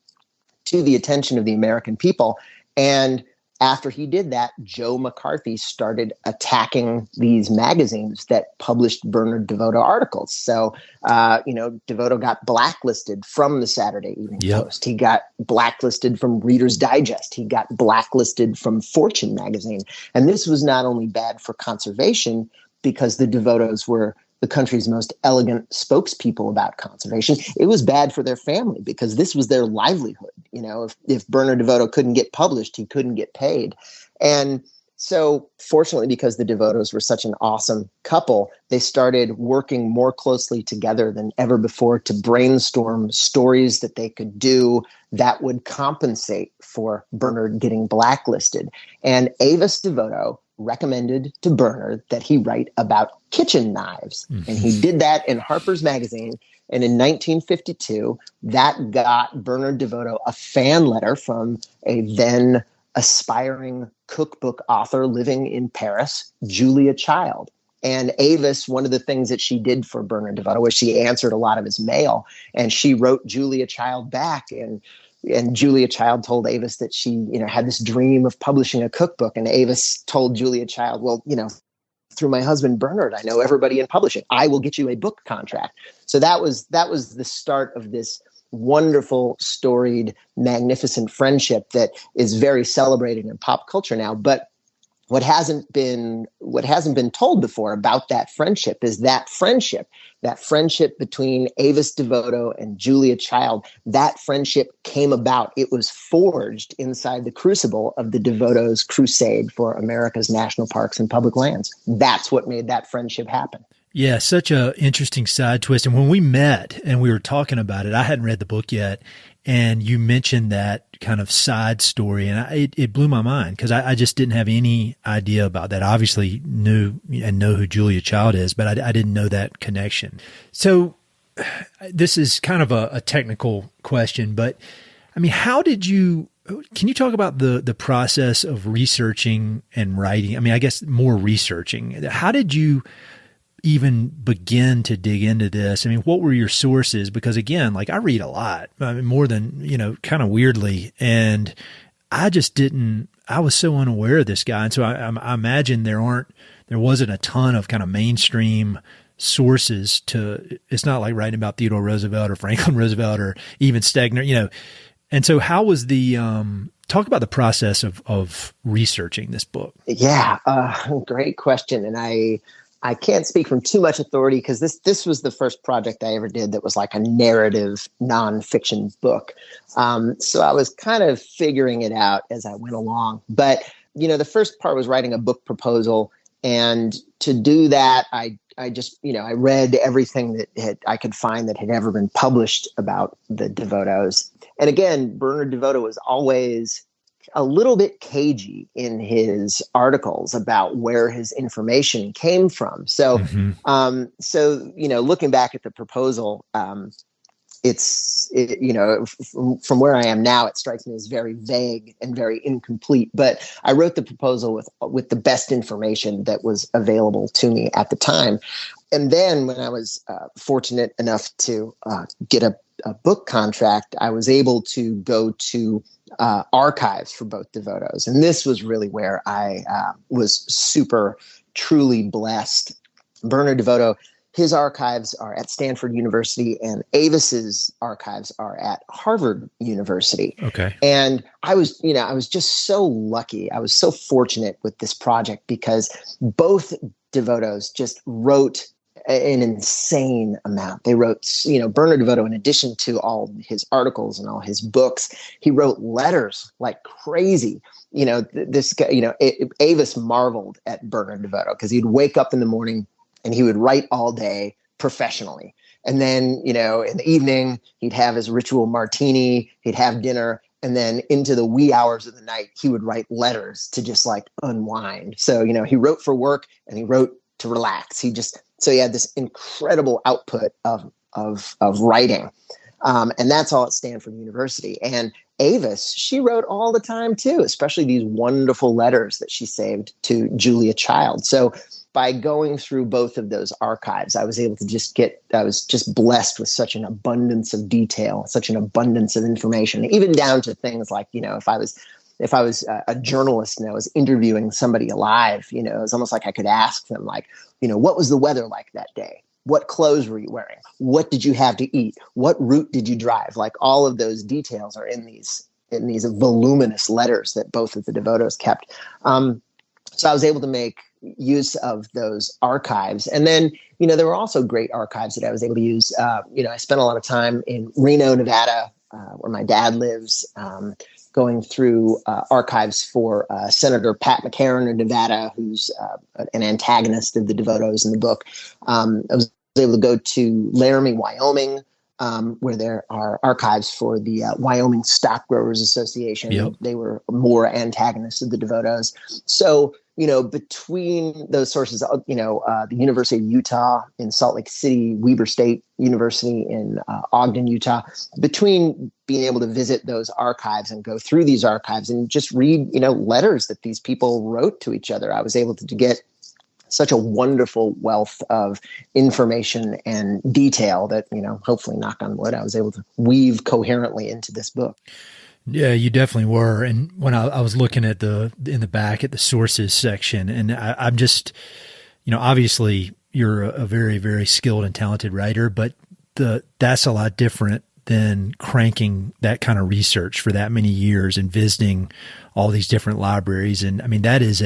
to the attention of the American people. And after he did that, Joe McCarthy started attacking these magazines that published Bernard DeVoto articles. So, DeVoto got blacklisted from the Saturday Evening Post. He got blacklisted from Reader's Digest. He got blacklisted from Fortune magazine. And this was not only bad for conservation, because the DeVotos were the country's most elegant spokespeople about conservation. It was bad for their family because this was their livelihood. If Bernard DeVoto couldn't get published, he couldn't get paid. And so fortunately, because the DeVotos were such an awesome couple, they started working more closely together than ever before to brainstorm stories that they could do that would compensate for Bernard getting blacklisted. And Avis DeVoto recommended to Bernard that he write about kitchen knives. And he did that in Harper's Magazine. And in 1952, that got Bernard DeVoto a fan letter from a then aspiring cookbook author living in Paris, Julia Child. And Avis, one of the things that she did for Bernard DeVoto was she answered a lot of his mail, and she wrote Julia Child back. And Julia Child told Avis that she, had this dream of publishing a cookbook. And Avis told Julia Child, well, through my husband, Bernard, I know everybody in publishing. I will get you a book contract. So that was the start of this wonderful, storied, magnificent friendship that is very celebrated in pop culture now. But what hasn't been told before about that friendship is that friendship between Avis DeVoto and Julia Child, that friendship came about. It was forged inside the crucible of the DeVotos' crusade for America's national parks and public lands. That's what made that friendship happen. Yeah, such a interesting side twist. And when we met and we were talking about it, I hadn't read the book yet. And you mentioned that kind of side story, and it blew my mind because I just didn't have any idea about that. Obviously know who Julia Child is, but I didn't know that connection. So this is kind of a technical question, but I mean, can you talk about the process of researching and writing? I mean, I guess more researching. How did you even begin to dig into this? I mean, what were your sources? Because again, like I read a lot, I mean, more than, kind of weirdly. And I just I was so unaware of this guy. And so I imagine there wasn't a ton of kind of mainstream sources it's not like writing about Theodore Roosevelt or Franklin Roosevelt or even Stegner, And so how was talk about the process of researching this book? Yeah, great question. And I can't speak from too much authority because this was the first project I ever did that was like a narrative nonfiction book. So I was kind of figuring it out as I went along. But, the first part was writing a book proposal. And to do that, I just, I read everything that I could find that had ever been published about the DeVotos. And again, Bernard DeVoto was always a little bit cagey in his articles about where his information came from. So, looking back at the proposal, from where I am now, it strikes me as very vague and very incomplete. But I wrote the proposal with the best information that was available to me at the time. And then when I was fortunate enough to get a book contract, I was able to go to archives for both DeVotos. And this was really where I was super, truly blessed. Bernard DeVoto, his archives are at Stanford University, and Avis's archives are at Harvard University. Okay. And I was just so lucky. I was so fortunate with this project because both DeVotos just wrote an insane amount. They wrote, Bernard DeVoto, in addition to all his articles and all his books, he wrote letters like crazy. This guy, Avis marveled at Bernard DeVoto because he'd wake up in the morning and he would write all day professionally. And then, in the evening, he'd have his ritual martini, he'd have dinner, and then into the wee hours of the night, he would write letters to just like unwind. So, he wrote for work and he wrote to relax. So he had this incredible output of writing. And that's all at Stanford University. And Avis, she wrote all the time too, especially these wonderful letters that she saved to Julia Child. So by going through both of those archives, I was able to I was just blessed with such an abundance of detail, such an abundance of information, even down to things like, if I was a journalist and I was interviewing somebody alive, it was almost like I could ask them like, what was the weather like that day? What clothes were you wearing? What did you have to eat? What route did you drive? Like all of those details are in these voluminous letters that both of the DeVotos kept. So I was able to make use of those archives. And then, there were also great archives that I was able to use. I spent a lot of time in Reno, Nevada, where my dad lives, going through archives for Senator Pat McCarran of Nevada, who's an antagonist of the DeVotos in the book. I was able to go to Laramie, Wyoming, where there are archives for the Wyoming Stock Growers Association. Yep. They were more antagonists of the DeVotos. So, between those sources, the University of Utah in Salt Lake City, Weber State University in Ogden, Utah, between being able to visit those archives and go through these archives and just read, letters that these people wrote to each other, I was able to get such a wonderful wealth of information and detail that, hopefully, knock on wood, I was able to weave coherently into this book. Yeah, you definitely were. And when I was looking in the back at the sources section, and I'm just, obviously you're a very, very skilled and talented writer, but that's a lot different than cranking that kind of research for that many years and visiting all these different libraries. And I mean, that is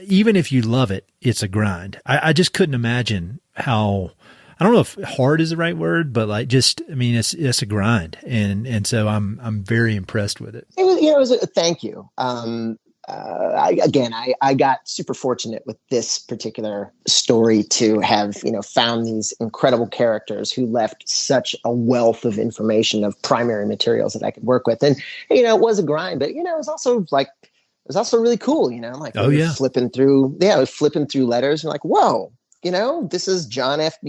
even if you love it, it's a grind. I just couldn't imagine how, I don't know if hard is the right word, but like it's a grind. And so I'm very impressed with it. It was thank you. I got super fortunate with this particular story to have, found these incredible characters who left such a wealth of information of primary materials that I could work with. And, it was a grind, but, it was also really cool, flipping through letters and like, whoa, this is John F.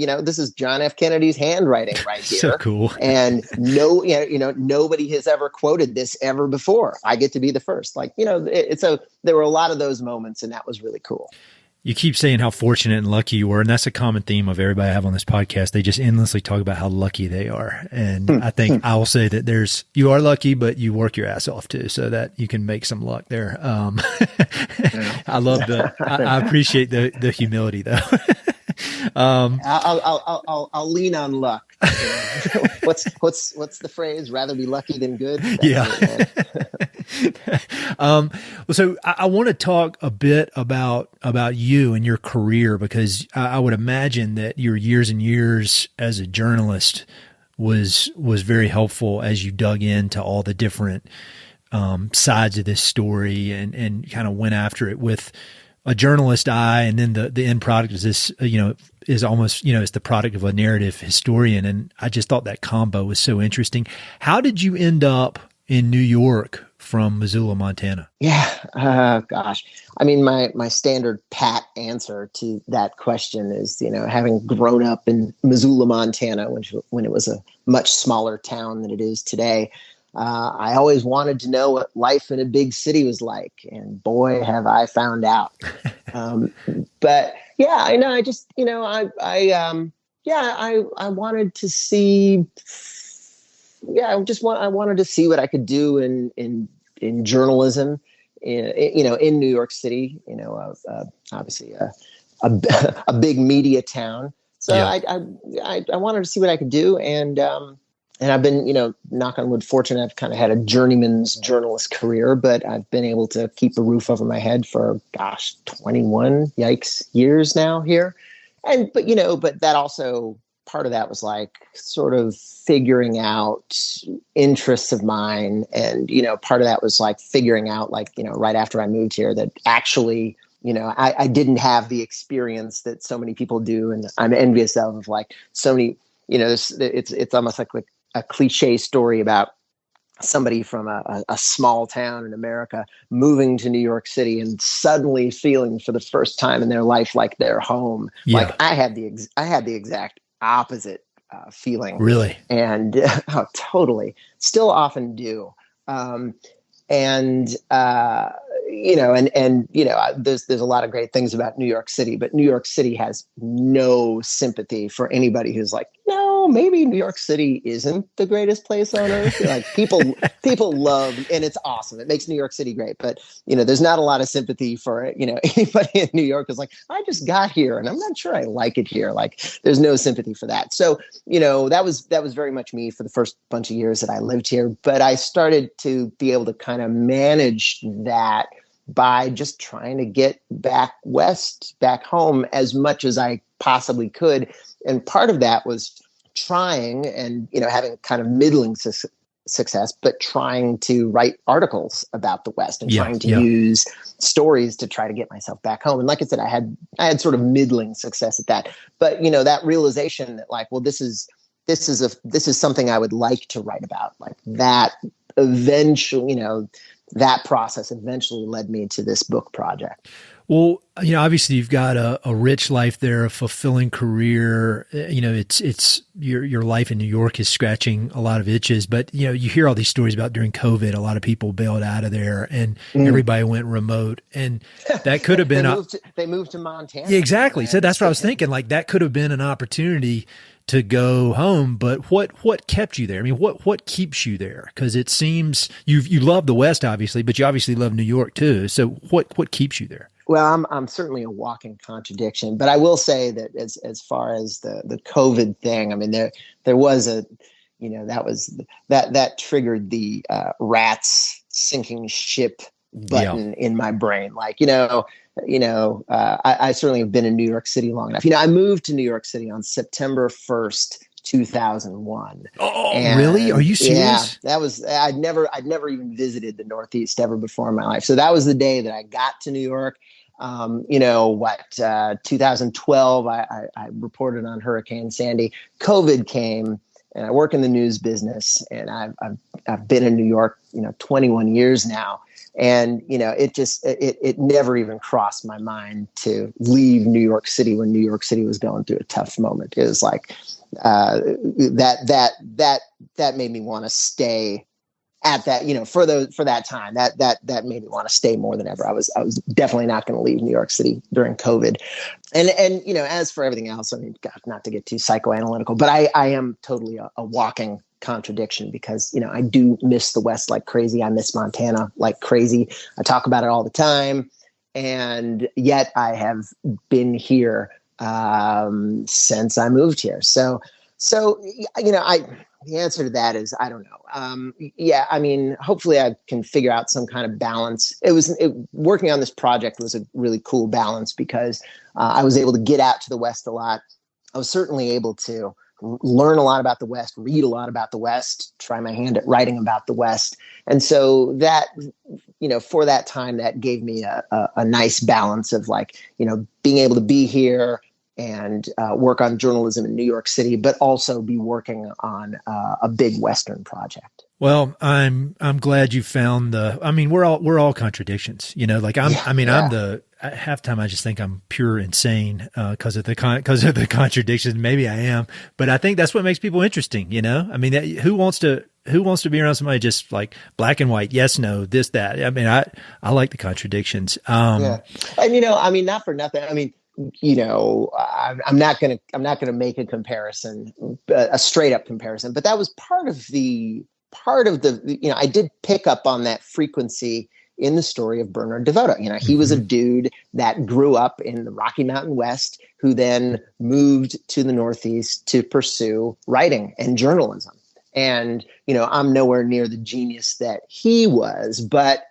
Kennedy's handwriting right here. So cool. And nobody has ever quoted this ever before. I get to be the first. There were a lot of those moments, and that was really cool. You keep saying how fortunate and lucky you were, and that's a common theme of everybody I have on this podcast. They just endlessly talk about how lucky they are. And I think I will say that you are lucky, but you work your ass off too, so that you can make some luck there. I love I appreciate the humility though. I'll lean on luck. What's the phrase? Rather be lucky than good. That's so I want to talk a bit about you and your career, because I would imagine that your years and years as a journalist was very helpful as you dug into all the different sides of this story and kind of went after it with a journalist eye, and then the end product is this, is almost, it's the product of a narrative historian. And I just thought that combo was so interesting. How did you end up in New York from Missoula, Montana? Yeah. Gosh. I mean, my standard pat answer to that question is, having grown up in Missoula, Montana, when it was a much smaller town than it is today, I always wanted to know what life in a big city was like, and boy, have I found out. But yeah, I know. I just, I wanted to see. Yeah, I wanted to see what I could do in journalism, in New York City. Obviously a big media town. So yeah. I wanted to see what I could do, and I've been, knock on wood, fortunate. I've kind of had a journeyman's journalist career, but I've been able to keep a roof over my head for, 21 years now here. But that also, part of that was like sort of figuring out interests of mine. And, part of that was like figuring out, right after I moved here, that actually, I didn't have the experience that so many people do. And I'm envious of like so many, it's almost like a cliche story about somebody from a small town in America moving to New York City and suddenly feeling for the first time in their life like they're home. Yeah. Like I had the exact opposite feeling. Really? And totally. Still often do. There's a lot of great things about New York City, but New York City has no sympathy for anybody who's like, no, maybe New York City isn't the greatest place on earth. Like people love, and it's awesome. It makes New York City great, but there's not a lot of sympathy for anybody in New York is like, I just got here and I'm not sure I like it here. Like there's no sympathy for that. So, that was very much me for the first bunch of years that I lived here, but I started to be able to kind of manage that by just trying to get back west, back home as much as I possibly could. And part of that was trying and, having kind of middling success, but trying to write articles about the West and trying to use stories to try to get myself back home. And like I said, I had sort of middling success at that. But, that realization that like, well, this is something I would like to write about, like that eventually, that process eventually led me to this book project. Well, obviously you've got a rich life there, a fulfilling career. It's your life in New York is scratching a lot of itches, but you hear all these stories about during COVID, a lot of people bailed out of there and everybody went remote, and that could have been they moved to Montana. Yeah, exactly. So that's what I was thinking. Like that could have been an opportunity to go home, but what kept you there? I mean, what keeps you there? Because it seems you love the West, obviously, but you obviously love New York too. So what keeps you there? Well, I'm certainly a walking contradiction, but I will say that as far as the COVID thing, I mean, there was that triggered the rats sinking ship button in my brain. Like, I certainly have been in New York City long enough. I moved to New York City on September 1st, 2001. Oh, really? Are you serious? Yeah, that was, I'd never even visited the Northeast ever before in my life. So that was the day that I got to New York. 2012, I reported on Hurricane Sandy. COVID came, and I work in the news business, and I've been in New York, 21 years now. And, it never even crossed my mind to leave New York City when New York City was going through a tough moment. It was like, that made me want to stay at that, for that time, that made me want to stay more than ever. I was definitely not going to leave New York City during COVID. And as for everything else, I mean, God, not to get too psychoanalytical, but I am totally a walking contradiction, because, I do miss the West like crazy. I miss Montana like crazy. I talk about it all the time. And yet I have been here since I moved here. So, the answer to that is, I don't know. Yeah, I mean, hopefully I can figure out some kind of balance. Working on this project was a really cool balance, because I was able to get out to the West a lot. I was certainly able to learn a lot about the West, read a lot about the West, try my hand at writing about the West. And so that, for that time, that gave me a nice balance of being able to be here and work on journalism in New York City, but also be working on a big Western project. Well, I'm glad you found we're all contradictions, I'm half time I just think I'm pure insane because of the contradictions. Maybe I am, but I think that's what makes people interesting. I mean, who wants to be around somebody just like black and white, yes, no, this, that. I mean, I like the contradictions. Yeah, and not for nothing. I mean, I'm not gonna make a comparison, a straight up comparison, but that was part of the I did pick up on that frequency in the story of Bernard DeVoto. He was a dude that grew up in the Rocky Mountain West, who then moved to the Northeast to pursue writing and journalism. And, I'm nowhere near the genius that he was, but,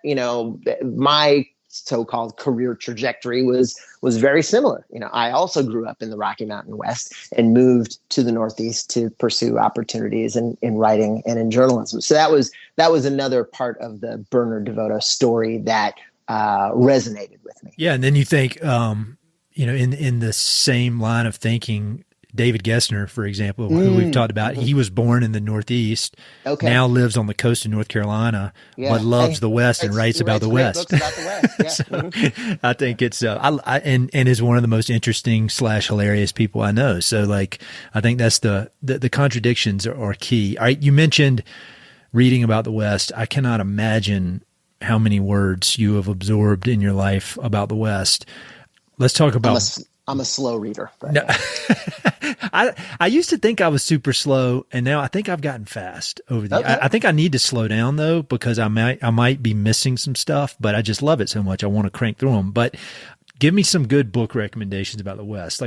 my so-called career trajectory was very similar. I also grew up in the Rocky Mountain West and moved to the Northeast to pursue opportunities in writing and in journalism. So that was another part of the Bernard DeVoto story that resonated with me. Yeah, and then you think, in the same line of thinking, David Gessner, for example, who we've talked about, he was born in the Northeast, now lives on the coast of North Carolina, but loves the West and writes about the West. Books about the West. Yeah. So I think it's, and is one of the most interesting / hilarious people I know. So I think that's the contradictions are key. All right. You mentioned reading about the West. I cannot imagine how many words you have absorbed in your life about the West. Let's talk about. I'm a slow reader. No. I used to think I was super slow, and now I think I've gotten fast over the. I think I need to slow down though, because I might be missing some stuff, but I just love it so much I want to crank through them. But give me some good book recommendations about the West.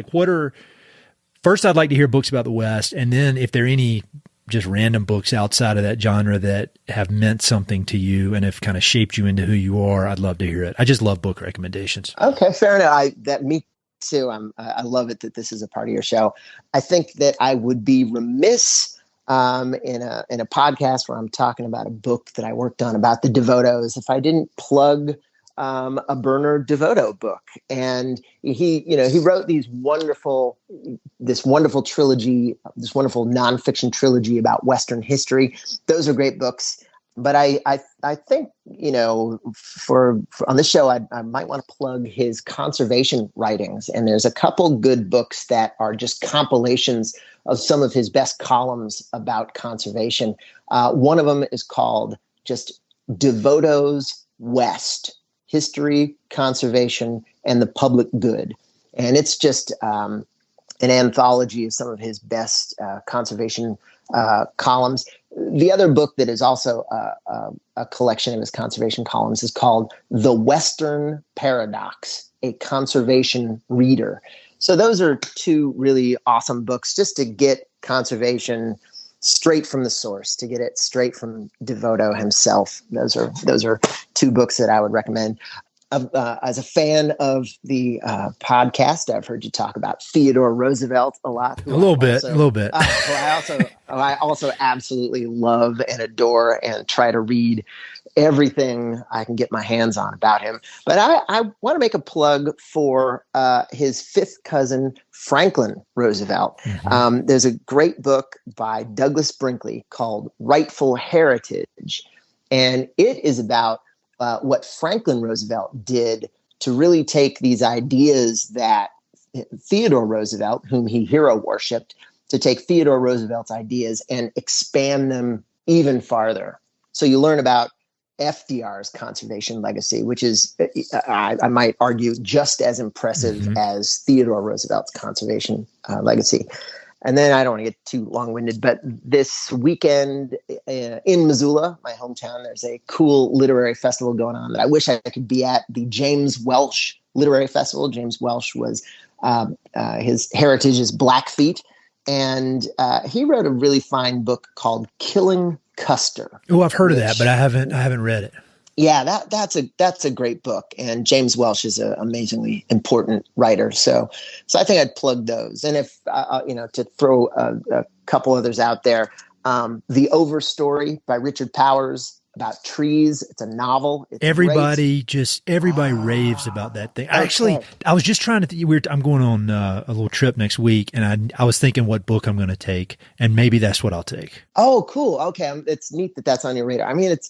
First, I'd like to hear books about the West, and then if there are any just random books outside of that genre that have meant something to you and have kind of shaped you into who you are, I'd love to hear it. I just love book recommendations. Okay, fair enough. Me too. I love it that this is a part of your show. I think that I would be remiss in a podcast where I'm talking about a book that I worked on about the DeVotos if I didn't plug a Bernard DeVoto book. And he wrote this wonderful trilogy, this wonderful nonfiction trilogy about Western history. Those are great books. But I think, for on this show, I might want to plug his conservation writings. And there's a couple good books that are just compilations of some of his best columns about conservation. One of them is called just DeVotos West: History, Conservation, and the Public Good. And it's just an anthology of some of his best conservation columns. The other book that is also a collection of his conservation columns is called The Western Paradox: A Conservation Reader. So those are two really awesome books just to get conservation straight from the source, to get it straight from DeVoto himself. Those are two books that I would recommend. As a fan of the podcast, I've heard you talk about Theodore Roosevelt a lot. A little bit. I also absolutely love and adore and try to read everything I can get my hands on about him. But I want to make a plug for his fifth cousin, Franklin Roosevelt. Mm-hmm. There's a great book by Douglas Brinkley called Rightful Heritage, and it is about what Franklin Roosevelt did to really take these ideas that Theodore Roosevelt, whom he hero worshipped, to take Theodore Roosevelt's ideas and expand them even farther. So you learn about FDR's conservation legacy, which is, I might argue, just as impressive as Theodore Roosevelt's conservation legacy. And then I don't want to get too long-winded, but this weekend in Missoula, my hometown, there's a cool literary festival going on that I wish I could be at, the James Welsh Literary Festival. James Welsh was, his heritage is Blackfeet, and he wrote a really fine book called Killing Custer. Oh, I've heard of that, but I haven't read it. Yeah, that's a great book, and James Welsh is an amazingly important writer. So I think I'd plug those. And if to throw a couple others out there, The Overstory by Richard Powers about trees. It's a novel. It's everybody raves about that thing. Actually, I was just trying to I'm going on a little trip next week, and I was thinking what book I'm going to take, and maybe that's what I'll take. Oh, cool. Okay. It's neat that that's on your radar. I mean, it's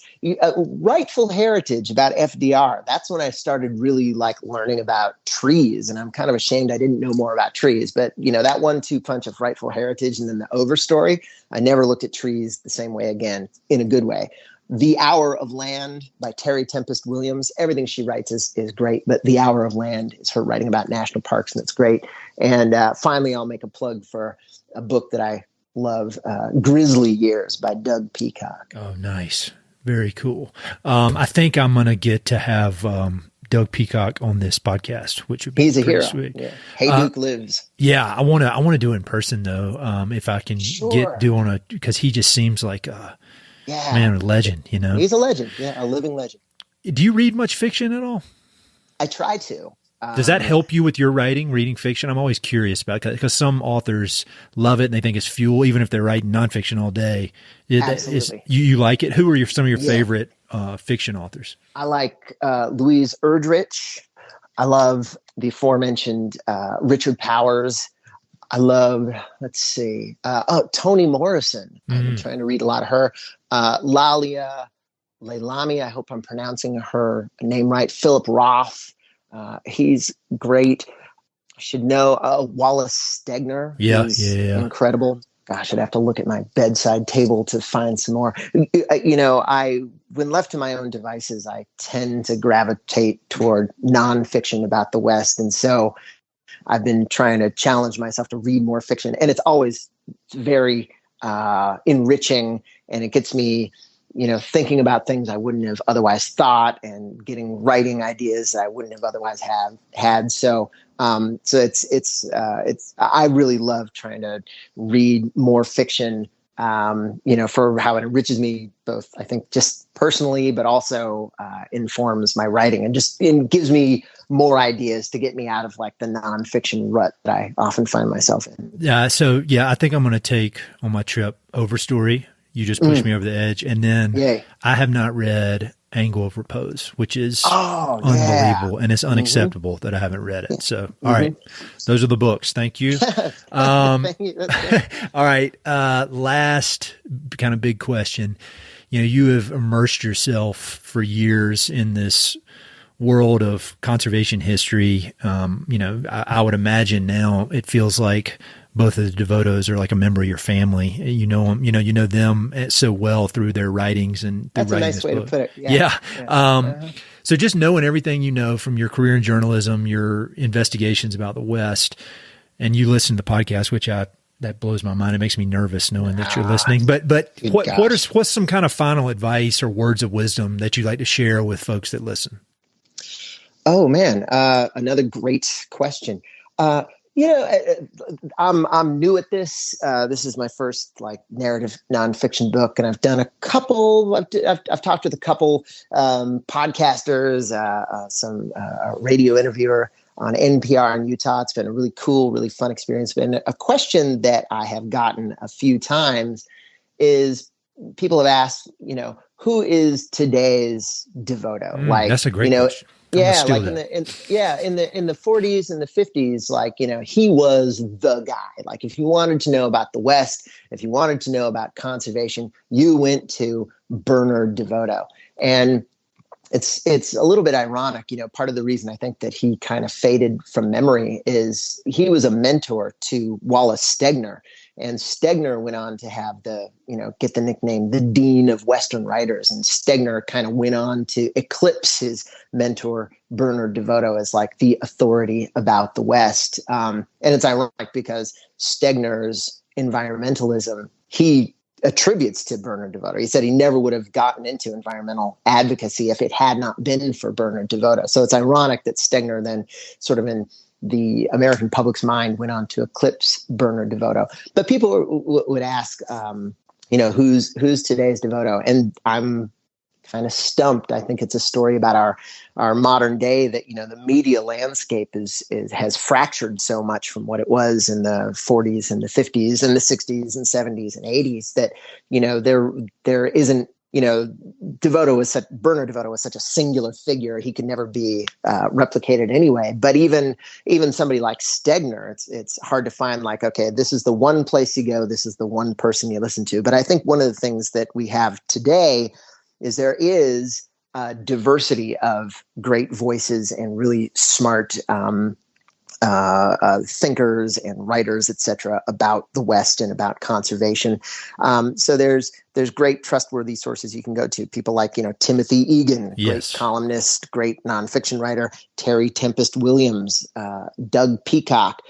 rightful heritage about FDR. That's when I started really learning about trees, and I'm kind of ashamed I didn't know more about trees, but that 1-2 punch of rightful heritage and then the Overstory, I never looked at trees the same way again, in a good way. The Hour of Land by Terry Tempest Williams. Everything she writes is great, but The Hour of Land is her writing about national parks, and it's great. And finally, I'll make a plug for a book that I love, Grizzly Years by Doug Peacock. Oh, nice. Very cool. I think I'm going to get to have Doug Peacock on this podcast, which would be He's a hero. Sweet. Yeah. Hey, Duke lives. Yeah, I want to do it in person though. If I can because he just seems like man, a legend, He's a legend. Yeah, a living legend. Do you read much fiction at all? I try to. Does that help you with your reading fiction? I'm always curious about it because some authors love it and they think it's fuel, even if they're writing nonfiction all day. Absolutely. You like it? Who are some of your favorite fiction authors? I like Louise Erdrich. I love the aforementioned Richard Powers. I love, Toni Morrison. I've been trying to read a lot of her. Lalia Leilani, I hope I'm pronouncing her name right. Philip Roth. He's great. I should know Wallace Stegner. Yeah. Incredible. Gosh, I'd have to look at my bedside table to find some more. When left to my own devices, I tend to gravitate toward nonfiction about the West. And so I've been trying to challenge myself to read more fiction. And it's always very enriching, and it gets me thinking about things I wouldn't have otherwise thought and getting writing ideas that I wouldn't have otherwise had. So it's I really love trying to read more fiction, for how it enriches me both, I think, just personally, but also informs my writing and gives me more ideas to get me out of the nonfiction rut that I often find myself in. Yeah. So I think I'm going to take on my trip Overstory. You just pushed me over the edge. And then I have not read Angle of Repose, which is unbelievable. And it's unacceptable that I haven't read it. So, all right. Those are the books. Thank you. Thank you. All right. Last kind of big question. You have immersed yourself for years in this world of conservation history. I would imagine now it feels like both of the DeVotos are like a member of your family. You know them, you know them so well through their writings and that's a nice way to put it. Yeah. So just knowing everything from your career in journalism, your investigations about the West, and you listen to the podcast, which that blows my mind. It makes me nervous knowing that you're listening. But what's some kind of final advice or words of wisdom that you'd like to share with folks that listen? Oh man, another great question. I'm new at this. This is my first narrative nonfiction book, and I've done a couple. I've talked with a couple podcasters, some radio interviewer on NPR in Utah. It's been a really cool, really fun experience. And a question that I have gotten a few times is people have asked, who is today's DeVoto? That's a great question. Yeah, in the 40s and the 50s, he was the guy. If you wanted to know about the West, if you wanted to know about conservation, you went to Bernard DeVoto. And it's a little bit ironic, part of the reason I think that he kind of faded from memory is he was a mentor to Wallace Stegner. And Stegner went on to have get the nickname, the Dean of Western Writers. And Stegner kind of went on to eclipse his mentor, Bernard DeVoto, as like the authority about the West. And it's ironic because Stegner's environmentalism, he attributes to Bernard DeVoto. He said he never would have gotten into environmental advocacy if it had not been for Bernard DeVoto. So it's ironic that Stegner then sort of in the American public's mind went on to eclipse Bernard DeVoto. But people would ask, who's today's DeVoto? And I'm kind of stumped. I think it's a story about our modern day that, the media landscape has fractured so much from what it was in the 40s and the 50s and the 60s and 70s and 80s that, there isn't, Bernard DeVoto was such a singular figure. He could never be replicated anyway. But even somebody like Stegner, it's hard to find like, okay, this is the one place you go. This is the one person you listen to. But I think one of the things that we have today is there is diversity of great voices and really smart thinkers and writers, et cetera, about the West and about conservation. So there's great trustworthy sources you can go to. People like, Timothy Egan, great columnist, great nonfiction writer, Terry Tempest Williams, Doug Peacock,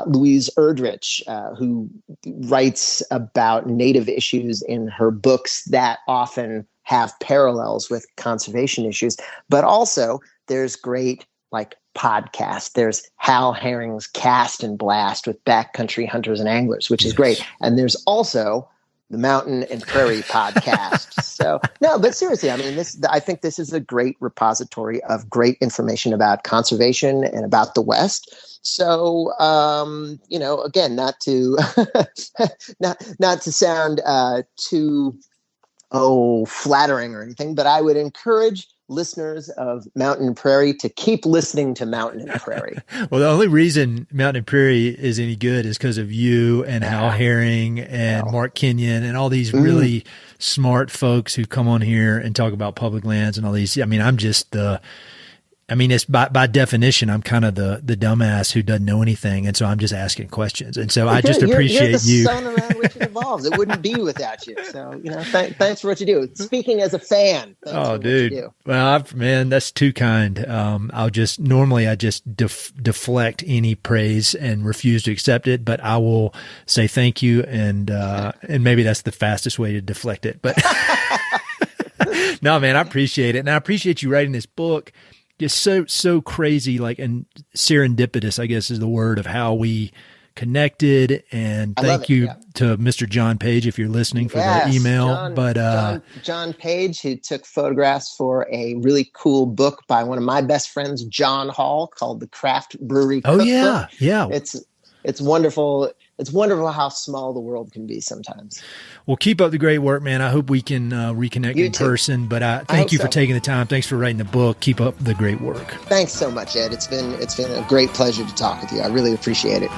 Louise Erdrich, who writes about Native issues in her books that often have parallels with conservation issues. But also there's great like podcast. There's Hal Herring's Cast and Blast with backcountry hunters and anglers, which is great. And there's also the Mountain and Prairie podcast. So no, but seriously, I mean, I think this is a great repository of great information about conservation and about the West. So, again, not to not to sound too flattering or anything, but I would encourage listeners of Mountain and Prairie to keep listening to Mountain and Prairie. Well, the only reason Mountain and Prairie is any good is because of you and Hal Herring and Mark Kenyon and all these really smart folks who come on here and talk about public lands and all these. I mean, it's by definition, I'm kind of the dumbass who doesn't know anything. And so I'm just asking questions. And so I just appreciate you're the you. sun around which it evolves. It wouldn't be without you. So, thanks for what you do. Speaking as a fan. Oh, dude. Well, that's too kind. I just deflect any praise and refuse to accept it, but I will say thank you. And maybe that's the fastest way to deflect it. But no, man, I appreciate it. And I appreciate you writing this book. Just so crazy, like, and serendipitous, I guess is the word of how we connected. And thank you to Mr. John Page, if you're listening, for the email. John Page, who took photographs for a really cool book by one of my best friends, John Hall, called The Craft Brewery Cookbook. Oh yeah. It's wonderful. It's wonderful how small the world can be sometimes. Well, keep up the great work, man. I hope we can reconnect in person, but thank you for taking the time. Thanks for writing the book. Keep up the great work. Thanks so much, Ed. It's been a great pleasure to talk with you. I really appreciate it.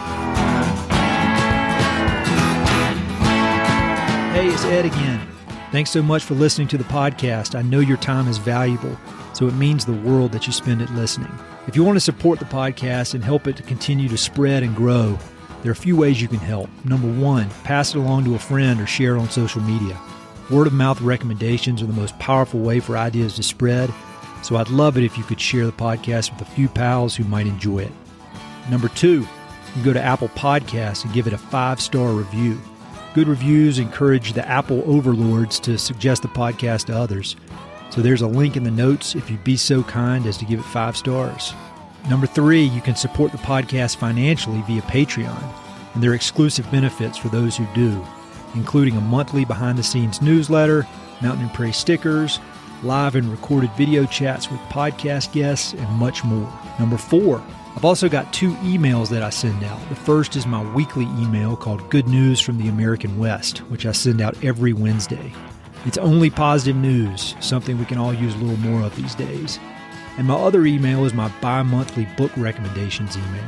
Hey, it's Ed again. Thanks so much for listening to the podcast. I know your time is valuable, so it means the world that you spend it listening. If you want to support the podcast and help it to continue to spread and grow, there are a few ways you can help. Number one, pass it along to a friend or share it on social media. Word of mouth recommendations are the most powerful way for ideas to spread, so I'd love it if you could share the podcast with a few pals who might enjoy it. Number two, you can go to Apple Podcasts and give it a 5-star review. Good reviews encourage the Apple overlords to suggest the podcast to others. So there's a link in the notes if you'd be so kind as to give it 5 stars. Number 3, you can support the podcast financially via Patreon, and there are exclusive benefits for those who do, including a monthly behind-the-scenes newsletter, Mountain and Prairie stickers, live and recorded video chats with podcast guests, and much more. Number 4, I've also got 2 emails that I send out. The first is my weekly email called Good News from the American West, which I send out every Wednesday. It's only positive news, something we can all use a little more of these days. And my other email is my bi-monthly book recommendations email.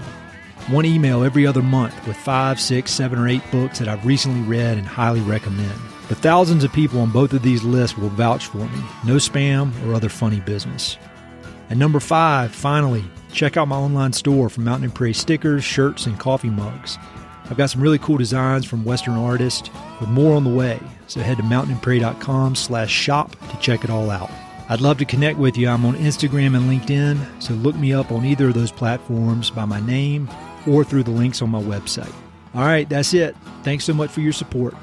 One email every other month with 5, 6, 7, or 8 books that I've recently read and highly recommend. But thousands of people on both of these lists will vouch for me. No spam or other funny business. And number 5, finally, check out my online store for Mountain and Prairie stickers, shirts, and coffee mugs. I've got some really cool designs from Western artists with more on the way, so head to mountainandprairie.com/shop to check it all out. I'd love to connect with you. I'm on Instagram and LinkedIn, so look me up on either of those platforms by my name or through the links on my website. All right, that's it. Thanks so much for your support.